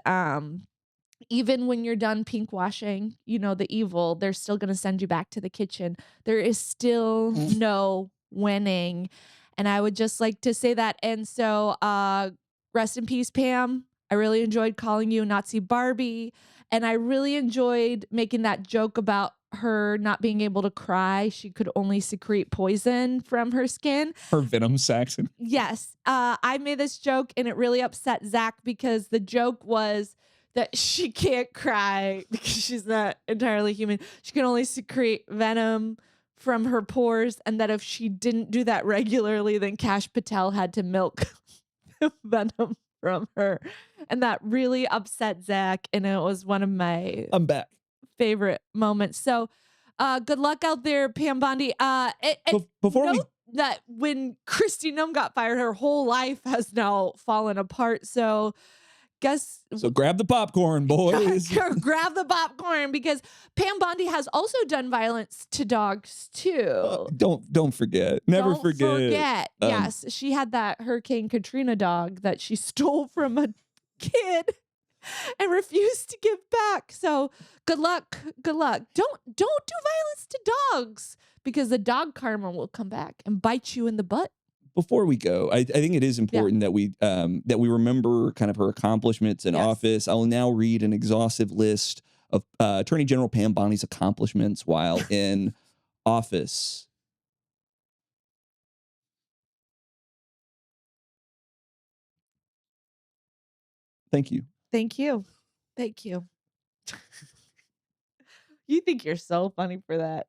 A: even when you're done pink washing, the evil, they're still going to send you back to the kitchen. There is still no winning. And I would just like to say that. And so, rest in peace, Pam. I really enjoyed calling you Nazi Barbie. And I really enjoyed making that joke about her not being able to cry. She could only secrete poison from her skin.
B: Her venom sacs.
A: Yes. I made this joke and it really upset Zach because the joke was that she can't cry because she's not entirely human. She can only secrete venom from her pores, and that if she didn't do that regularly, then Kash Patel had to milk venom from her. And that really upset Zach, and it was one of my favorite moments. So good luck out there, Pam Bondi. That when Kristi Noem got fired, her whole life has now fallen apart. So
B: grab the popcorn, boys.
A: Grab the popcorn, because Pam Bondi has also done violence to dogs too.
B: Don't forget. Never forget.
A: Yes, she had that Hurricane Katrina dog that she stole from a kid and refused to give back. So good luck. Don't do violence to dogs, because the dog karma will come back and bite you in the butt.
B: Before we go, I think it is important that we remember kind of her accomplishments in office. I will now read an exhaustive list of Attorney General Pam Bondi's accomplishments while in office. Thank you.
A: Thank you. Thank you. You think you're so funny for that.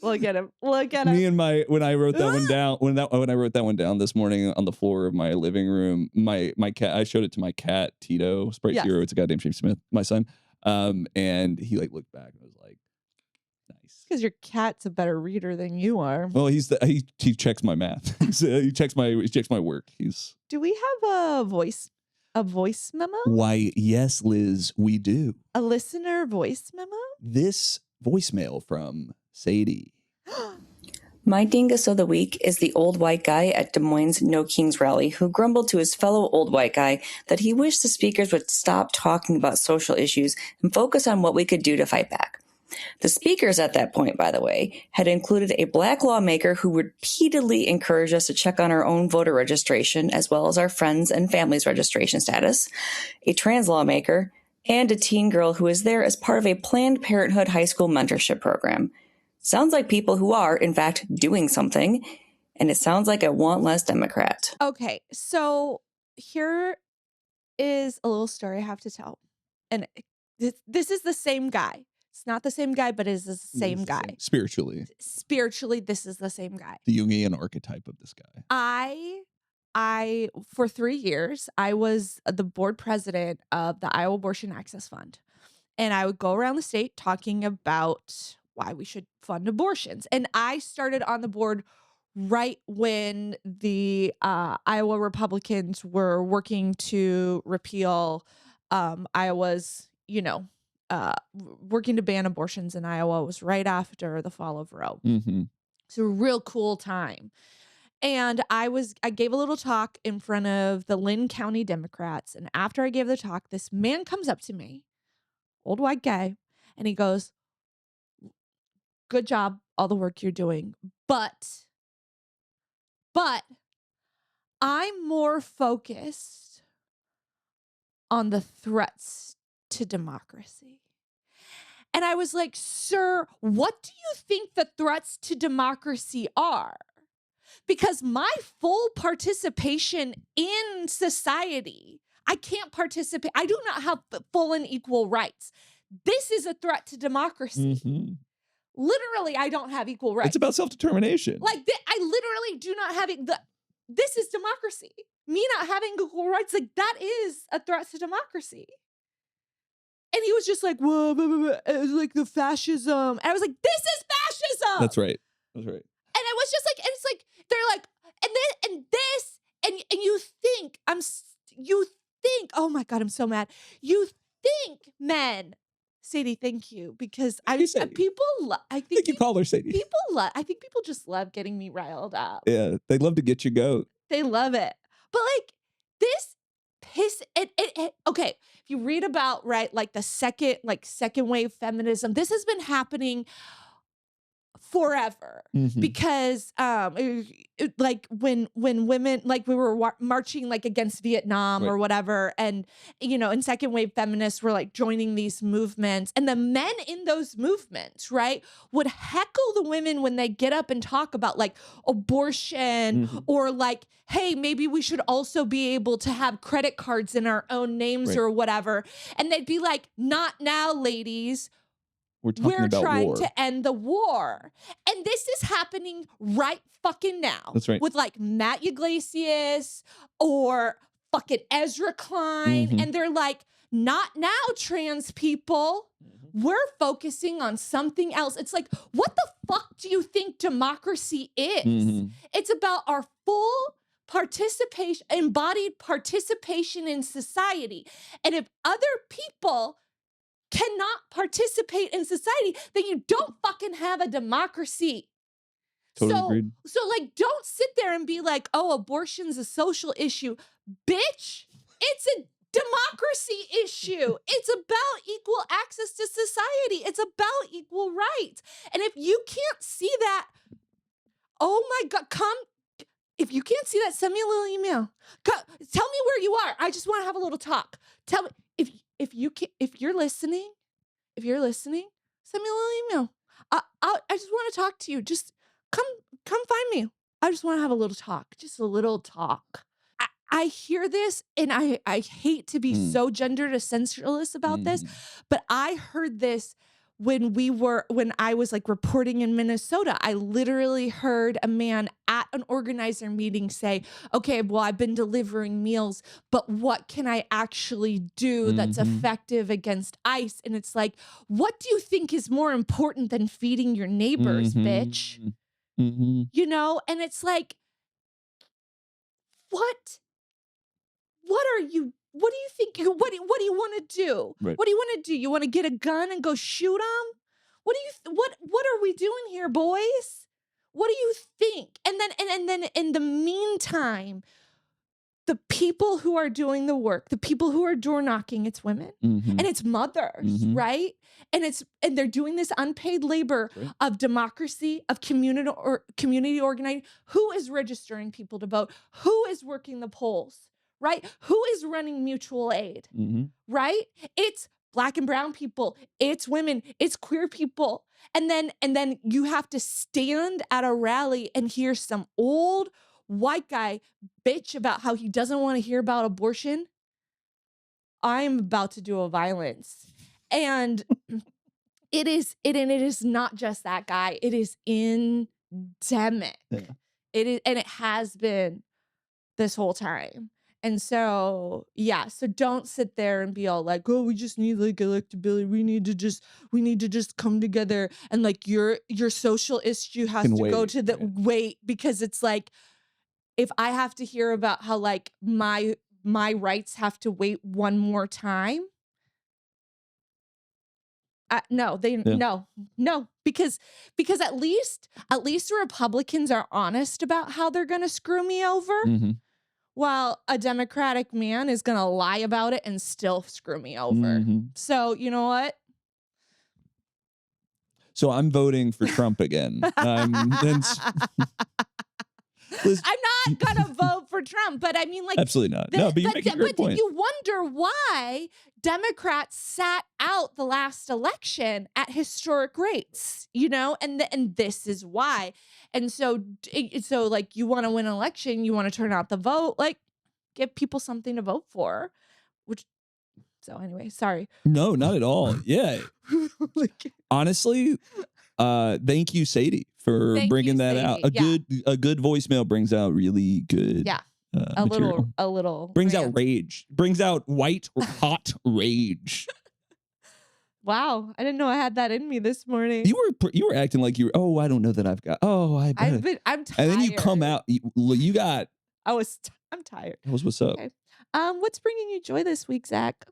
A: Look at him. Look at him.
B: Me and when I wrote that one down, when I wrote that one down this morning on the floor of my living room, my cat, I showed it to my cat, Tito, Sprite Zero. It's a goddamn James Smith, my son. And he looked back and was like, nice.
A: Because your cat's a better reader than you are.
B: Well, he checks my math. he checks my work.
A: Do we have a voice memo?
B: Why, yes, Liz, we do.
A: A listener voice memo?
B: This voicemail from Sadie.
E: My dingus of the week is the old white guy at Des Moines' No Kings rally who grumbled to his fellow old white guy that he wished the speakers would stop talking about social issues and focus on what we could do to fight back. The speakers at that point, by the way, had included a black lawmaker who repeatedly encouraged us to check on our own voter registration as well as our friends' and families' registration status, a trans lawmaker, and a teen girl who is there as part of a Planned Parenthood high school mentorship program. Sounds like people who are, in fact, doing something, and it sounds like I want less Democrat.
A: Okay, so here is a little story I have to tell. And this is the same guy. It's not the same guy, but it is the same guy.
B: Spiritually, this is the same guy. The Jungian archetype of this guy.
A: I for 3 years, I was the board president of the Iowa Abortion Access Fund. And I would go around the state talking about why we should fund abortions. And I started on the board right when the Iowa Republicans were working to repeal Iowa's, working to ban abortions in Iowa. It was right after the fall of Roe.
B: Mm-hmm.
A: It's a real cool time. And I gave a little talk in front of the Lynn County Democrats. And after I gave the talk, this man comes up to me, old white guy, and he goes, "Good job, all the work you're doing. But I'm more focused on the threats to democracy." And I was like, "Sir, what do you think the threats to democracy are? Because my full participation in society, I can't participate. I do not have full and equal rights. this is a threat to democracy. Literally, I don't have equal rights.
B: It's about self-determination.
A: Like, I literally do not have it. This is democracy. Me not having equal rights, like, that is a threat to democracy. And he was just like, whoa, blah, blah, blah. It was like the fascism. And I was like, this is fascism.
B: That's right. That's right.
A: And I was just like, and it's like, they're like, and you think, oh my God, I'm so mad. You think men, Sadie, thank you, because I think
B: you call her Sadie.
A: I think people just love getting me riled up.
B: Yeah, they love to get you goat.
A: They love it. But like this okay, if you read about, right, like the second wave feminism, this has been happening forever because like when women, like we were marching like against Vietnam or whatever, and and second wave feminists were like joining these movements, and the men in those movements, right, would heckle the women when they get up and talk about like abortion or like, hey, maybe we should also be able to have credit cards in our own names or whatever, and they'd be like, not now, ladies. We're trying to end the war. And this is happening right fucking now.
B: That's right.
A: With like Matt Yglesias or fucking Ezra Klein. And they're like, not now, trans people. We're focusing on something else. It's like, what the fuck do you think democracy is? It's about our full participation, embodied participation in society. And if other people cannot participate in society, then you don't fucking have a democracy.
B: Totally agreed.
A: So like, don't sit there and be like, oh, abortion's a social issue. Bitch, it's a democracy issue. It's about equal access to society. It's about equal rights. And if you can't see that, oh my God, if you can't see that, send me a little email. Tell me where you are. I just want to have a little talk. Tell me if you're listening, send me a little email. I just want to talk to you. Just come find me. I just want to have a little talk. Just a little talk. I hear this, and I hate to be so gender essentialist about this, but I heard this when I was like reporting in Minnesota. I literally heard a man at an organizer meeting say, okay, well, I've been delivering meals, but what can I actually do that's effective against ICE? And it's like, what do you think is more important than feeding your neighbors, bitch? And it's like, what do you think? What do you want to do?
B: Right.
A: What do you want to do? You want to get a gun and go shoot them? What are we doing here, boys? What do you think? And then in the meantime, the people who are doing the work, the people who are door knocking, it's women and it's mothers, right? And they're doing this unpaid labor of democracy, of community organizing. Who is registering people to vote? Who is working the polls? Right? Who is running mutual aid? Right? It's Black and brown people. It's women. It's queer people. And then you have to stand at a rally and hear some old white guy bitch about how he doesn't want to hear about abortion. I'm about to do a violence. And it is not just that guy. It is endemic. It is, and it has been this whole time. And so, yeah, so don't sit there and be all like, oh, we just need like electability. We need to just come together, and like your social issue has to go to the wait, because it's like, if I have to hear about how like my rights have to wait one more time. No, because at least the Republicans are honest about how they're going to screw me over. While a Democratic man is going to lie about it and still screw me over. So, you know what?
B: So I'm voting for Trump again.
A: I'm not going to vote for Trump, but I mean, like,
B: absolutely not. No, but you make a great point.
A: You wonder why Democrats sat out the last election at historic rates, and this is why. And so like, you want to win an election, you want to turn out the vote, like, give people something to vote for, which So anyway, sorry.
B: No, not at all. Yeah.
A: Like,
B: Honestly, thank you, Sadie, for
A: thank
B: bringing
A: you,
B: that out.
A: Sadie. Yeah.
B: A good voicemail brings out really good
A: Yeah.
B: material.
A: A little
B: Brings out
A: rant.
B: rage. Brings out white hot rage.
A: Wow, I didn't know I had that in me this morning.
B: You were acting like you were, oh, I don't know that I've got. Oh, I'm
A: tired.
B: and then you come out, you got.
A: I'm tired.
B: That was what's up.
A: Okay. What's bringing you joy this week, Zach?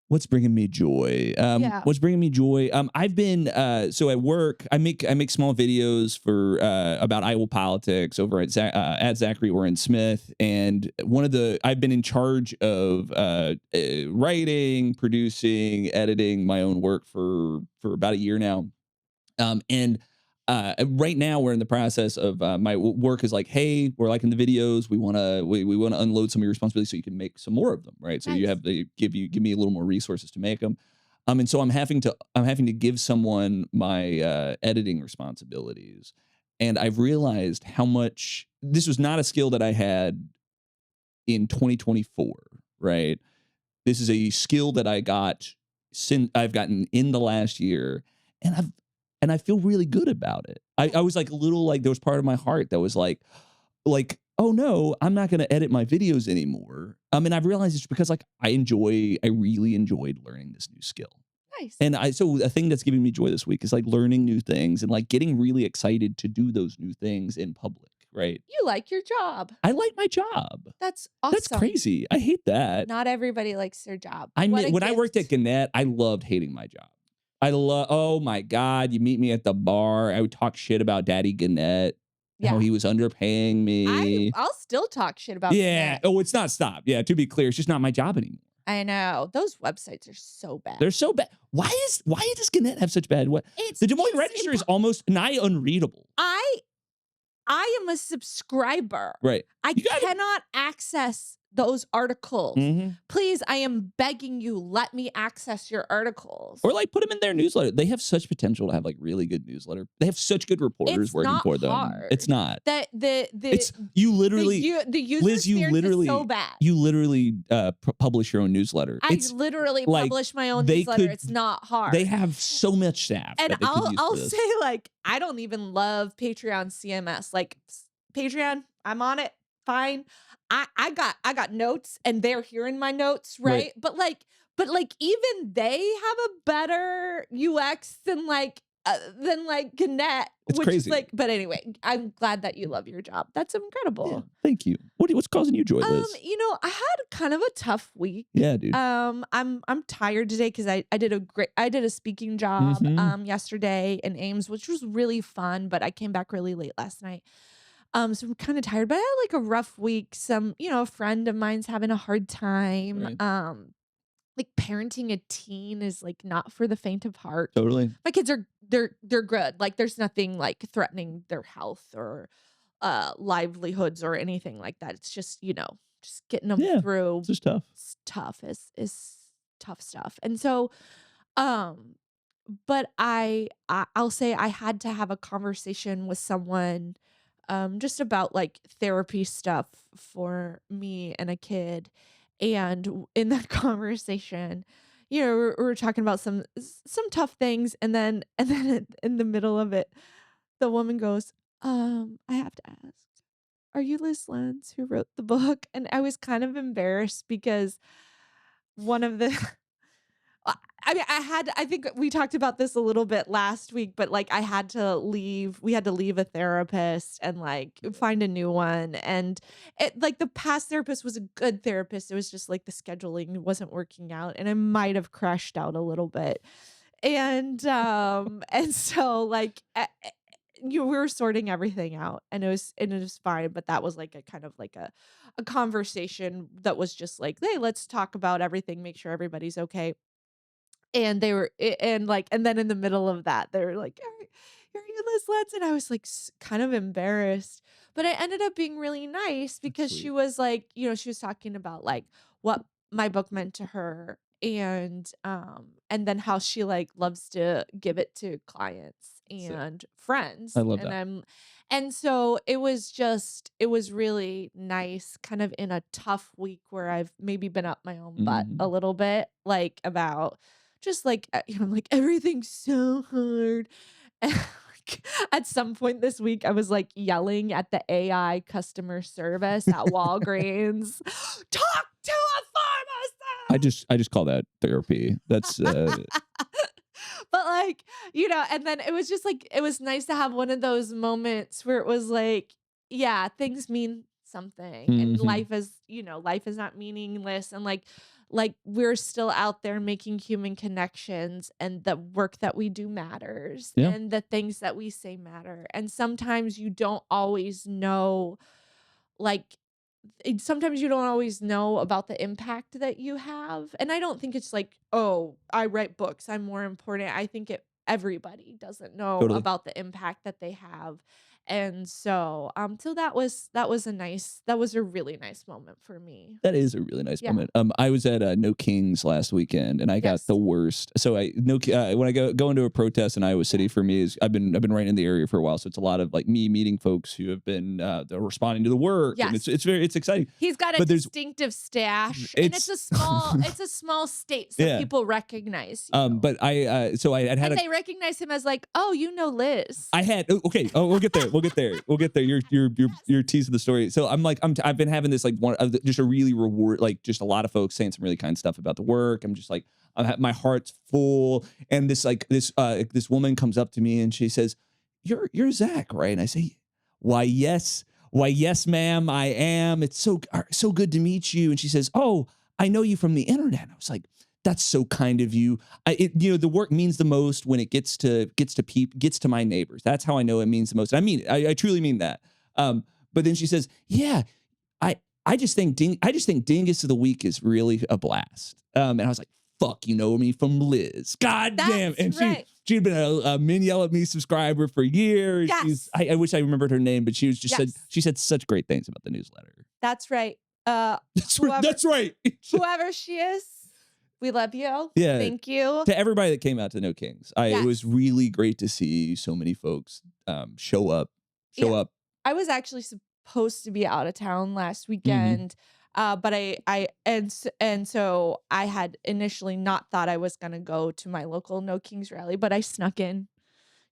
B: What's bringing me joy?
A: Yeah.
B: What's bringing me joy? I've been so at work. I make small videos for about Iowa politics over at Zachary Oren Smith, and I've been in charge of writing, producing, editing my own work for about a year now, and. Right now we're in the process of my work is like, hey, we're liking the videos. We want to unload some of your responsibilities so you can make some more of them, right? So
A: Nice.
B: you have to give me a little more resources to make them. And so I'm having to give someone my editing responsibilities, and I've realized how much this was not a skill that I had in 2024, right? This is a skill that I've gotten in the last year, and I feel really good about it. I was like a little like there was part of my heart that was like, oh no, I'm not going to edit my videos anymore. And I've realized it's because like I really enjoyed learning this new skill.
A: Nice.
B: And so a thing that's giving me joy this week is like learning new things and like getting really excited to do those new things in public, right?
A: You like your job.
B: I like my job.
A: That's awesome.
B: That's crazy. I hate that.
A: Not everybody likes their job.
B: When I worked at Gannett, I loved hating my job. Oh my God, you meet me at the bar. I would talk shit about Daddy Gannett, how he was underpaying me.
A: I'll still talk shit about
B: Yeah.
A: Gannett.
B: Oh, it's not stopped. Yeah, to be clear, it's just not my job anymore.
A: I know. Those websites are so bad.
B: They're so bad. Why does Gannett have such bad the Des Moines Register is almost nigh unreadable.
A: I am a subscriber.
B: Right.
A: I cannot access those articles.
B: Mm-hmm.
A: Please, I am begging you, let me access your articles.
B: Or like put them in their newsletter. They have such potential to have like really good newsletter. They have such good reporters working for them.
A: Hard.
B: It's not.
A: It's
B: you literally
A: the user
B: Liz, you
A: experience
B: literally
A: is so bad.
B: You literally publish your own newsletter.
A: I literally
B: like,
A: publish my own newsletter. It's not hard.
B: They have so much staff.
A: And
B: that they could use
A: I'll
B: for this.
A: say like I don't even love Patreon CMS. Like Patreon, I'm on it. Fine. I got notes and they're hearing my notes, right? But like even they have a better UX than Gannett.
B: It's
A: which
B: crazy.
A: Is like, but anyway, I'm glad that you love your job. That's incredible.
B: Yeah, thank you. What's causing you joy, Liz?
A: I had kind of a tough week.
B: Yeah, dude.
A: I'm tired today because I did a speaking job yesterday in Ames, which was really fun, but I came back really late last night. So I'm kind of tired, but I had like a rough week. A friend of mine's having a hard time.
B: Right.
A: Like parenting a teen is like not for the faint of heart.
B: Totally.
A: My kids they're good. Like there's nothing like threatening their health or livelihoods or anything like that. It's just, just getting them through.
B: It's just tough.
A: It's tough. It's tough stuff. And so, but I'll say I had to have a conversation with someone just about like therapy stuff for me and a kid. And in that conversation, we're talking about some tough things. And then in the middle of it, the woman goes, I have to ask, are you Liz LENZ who wrote the book? And I was kind of embarrassed because one of the I think we talked about this a little bit last week, but like we had to leave a therapist and like find a new one. And it like the past therapist was a good therapist. It was just like the scheduling wasn't working out and I might have crashed out a little bit. And so like we were sorting everything out and it was fine, but that was like a kind of like a conversation that was just like, hey, let's talk about everything, make sure everybody's okay. And they were, and then in the middle of that, they were like, are you Liz LENZ? And I was like, kind of embarrassed, but I ended up being really nice because she was like, she was talking about like what my book meant to her and then how she like loves to give it to clients and friends.
B: I love
A: And
B: that.
A: and so it was really nice kind of in a tough week where I've maybe been up my own butt a
B: Mhm.
A: little bit, like about just like, like everything's so hard. And like, at some point this week, I was like yelling at the AI customer service at Walgreens, talk to a
B: I just call that therapy. That's
A: but like, and then it was just like it was nice to have one of those moments where it was like, yeah, things mean something and
B: mhm.
A: life is not meaningless and like we're still out there making human connections and the work that we do matters
B: Yeah,
A: and the things that we say matter. And sometimes you don't always know like sometimes you don't always know about the impact that you have. And I don't think it's like, oh, I write books, I'm more important. I think everybody doesn't know
B: totally.
A: about the impact that they have. And so that was a really nice moment for me.
B: That is a really nice
A: Yeah.
B: moment. I was at No Kings last weekend, and I got the
A: Yes.
B: worst. So I no when I go into a protest in Iowa City for me is I've been right in the area for a while, so it's a lot of like me meeting folks who have been they're responding to the work, and
A: Yes.
B: it's exciting.
A: He's got a
B: But there's
A: distinctive stash and
B: it's
A: it's a small state, so
B: yeah.
A: people recognize you.
B: But so I had had
A: And
B: a
A: they recognize him as like, oh, Liz.
B: I had okay. Oh, we'll get there. We'll get there. We'll get there.
A: Yes.
B: You're teasing the story. So I'm like I've been having this like one of just a really reward like just a lot of folks saying some really kind stuff about the work. I'm just like my heart's full. And this woman comes up to me and she says, "You're Zach, right?" And I say, why yes, ma'am, I am. It's so good to meet you." And she says, "Oh, I know you from the internet." I was like, "That's so kind of you." The work means the most when it gets to my neighbors. That's how I know it means the most. I mean, I truly mean that. But then she says, "Yeah, I I just think Dingus of the Week is really a blast." And I was like, "Fuck, you know me from Liz. God damn!"
A: That's
B: And
A: right.
B: she'd been a Min Yell at Me subscriber for years.
A: Yes.
B: I wish I remembered her name, but
A: Yes.
B: she said such great things about the newsletter.
A: That's right. Whoever
B: That's right.
A: whoever she is, we love you.
B: Yeah.
A: Thank you.
B: To everybody that came out to No Kings, it was
A: Yes.
B: really great to see so many folks show up.
A: Yeah.
B: Show up.
A: I was actually supposed to be out of town last
B: Mhm.
A: weekend, but and so I had initially not thought I was gonna go to my local No Kings rally, but I snuck in.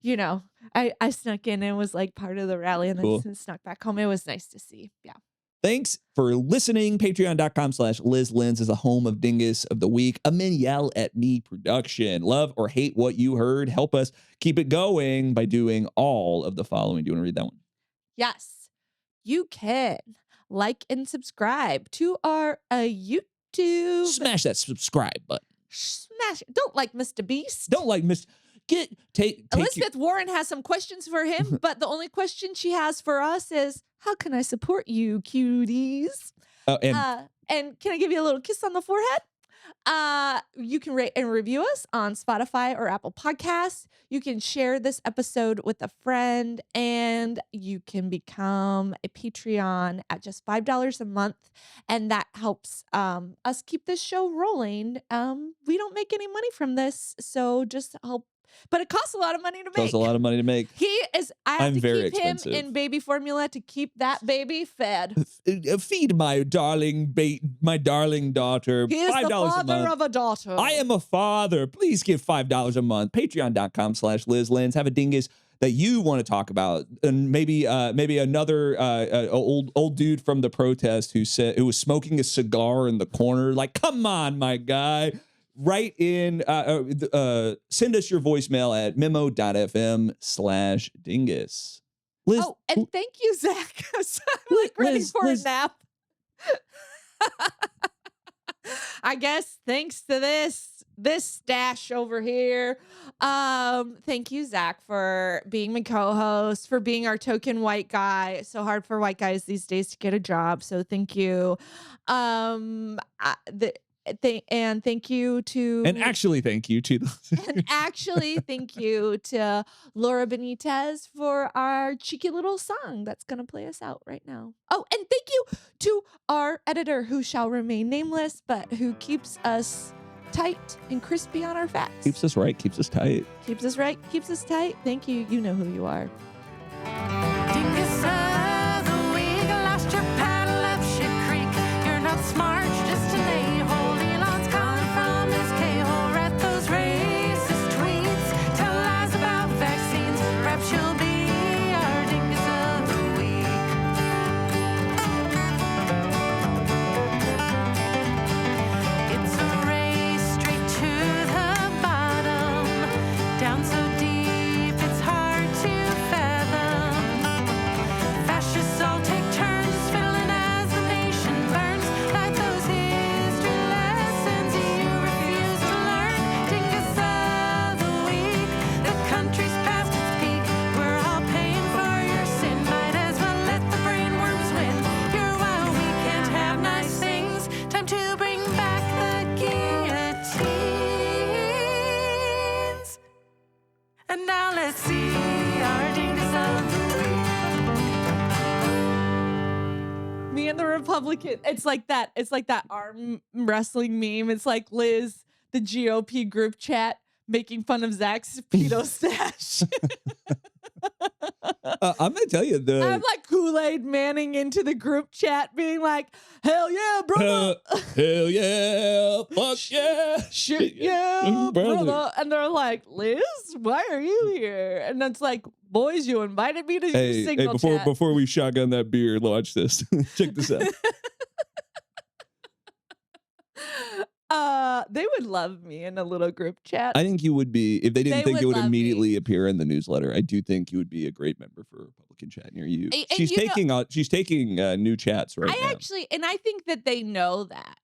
A: I snuck in and was like part of the rally and then
B: Cool.
A: snuck back home. It was nice to see. Yeah.
B: Thanks for listening. Patreon.com/LizLenz is the home of Dingus of the Week, a Min Yell at Me production. Love or hate what you heard? Help us keep it going by doing all of the following. Do you want to read that one?
A: Yes, you can like and subscribe to our YouTube.
B: Smash that subscribe button.
A: Smash it. Don't like Mr. Beast.
B: Don't like Miss. Take
A: Elizabeth Warren has some questions for him, but the only question she has for us is, how can I support you, cuties? And can I give you a little kiss on the forehead? You can rate and review us on Spotify or Apple Podcasts. You can share this episode with a friend, and you can become a Patreon at just $5 a month, and that helps us keep this show rolling. We don't make any money from this, so just help. But it costs a lot of money to
B: costs
A: make.
B: a lot of money to make.
A: I have
B: I'm
A: to
B: very
A: keep him
B: expensive.
A: in baby formula to keep that baby fed.
B: Feed my darling daughter.
A: He is the
B: $5 a
A: father
B: month.
A: of a daughter.
B: I am a father. Please give $5 a month. Patreon.com/LizLenz. Have a dingus that you want to talk about, and maybe another old dude from the protest who was smoking a cigar in the corner. Like, come on, my guy. Write in. Send us your voicemail at memo.fm/dingus. Liz,
A: Oh, and thank you, Zach. I'm like ready for
B: Liz.
A: a nap. I guess thanks to this stash over here. Thank you, Zach, for being my co-host, for being our token white guy. It's so hard for white guys these days to get a job. So thank you. And thank you to
B: and actually, thank you to
A: and actually, thank you to Laura Benitez for our cheeky little song that's going to play us out right now. Oh, and thank you to our editor who shall remain nameless, but who keeps us tight and crispy on our facts.
B: Keeps us right, keeps us tight.
A: Keeps us right, keeps us tight. Thank you. You know who you are.
F: Dingus of the week, lost your paddle up Ship Creek. You're not smart, just an a-hole. Elon's calling from his K-hole. Read those racist tweets, tell lies about vaccines. Perhaps you'll be our dingus of the week. It's a race straight to the bottom, down so deep it's hard to fathom. Fascists all take turns fiddling as the nation burns. Like those history lessons you refuse to learn. Dingus of the week, the country's past its peak. We're all paying for your sin. Might as well let the brainworms win. You're wild, we can't have nice things. Time to bring back the guillotines. And now let's see our dingus of the week.
A: Me and the Republican. It's like that. It's like that arm wrestling meme. It's like Liz, the GOP group chat, making fun of Zach's pedo stash.
B: I'm gonna tell you
A: I'm like Kool-Aid Manning into the group chat, being like, "Hell yeah, brother!
B: hell yeah, fuck yeah,
A: Shit yeah, brother!" And they're like, "Liz, why are you here?" And it's like, "Boys, you invited me to your
B: Hey,
A: signal chat."
B: before we shotgun that beer, watch this. Check this out.
A: They would love me in a little group chat.
B: I think you would be, if they didn't
A: They
B: think
A: would
B: it would
A: love
B: immediately
A: me.
B: appear in the newsletter. I do think you would be a great member for a Republican chat near you.
A: And
B: She's
A: you know-
B: taking new chats right now.
A: I think that they know that.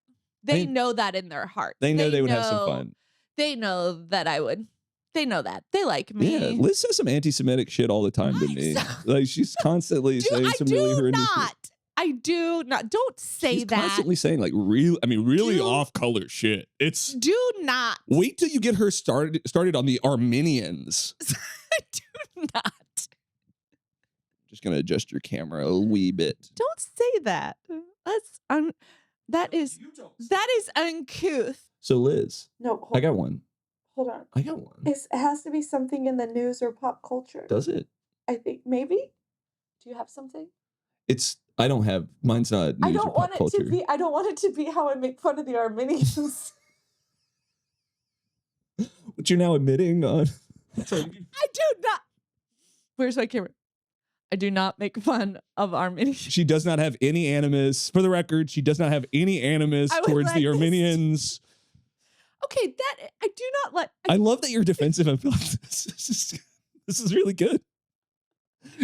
A: They know that in their heart.
B: They know they would have some fun.
A: They know that I would. They know that. They like me.
B: Yeah, Liz says some anti-Semitic shit all the time to me. Like she's constantly saying some really horrendous shit.
A: I do not. Don't say
B: She's
A: that.
B: constantly saying like really off-color shit. It's
A: Do not.
B: wait till you get her started on the Armenians.
A: I do not.
B: Just gonna adjust your camera a wee bit.
A: Don't say that. That is uncouth.
B: So Liz,
G: No, hold
B: I got one.
G: Hold on.
B: I got one.
G: It has to be something in the news or pop culture.
B: Does it?
G: I think maybe. Do you have something?
B: I don't have. Mine's not news or pop culture.
G: I don't want it to be how I make fun of the Armenians.
B: What you're now admitting on.
A: I do not. Where's my camera? I do not make fun of Armenians.
B: She does not have any animus. For the record, she does not have any animus
A: I would
B: towards
A: like
B: the
A: this.
B: Armenians.
A: Okay, that I do not let.
B: I love that you're defensive of this. This is really good.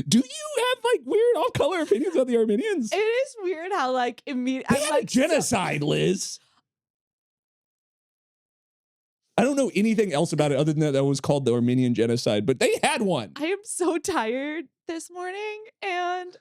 B: Do you have like weird off-color opinions on the Armenians?
A: It is weird how like immediately.
B: They had a genocide, Liz. I don't know anything else about it other than that was called the Armenian genocide, but they had one.
A: I am so tired this morning, and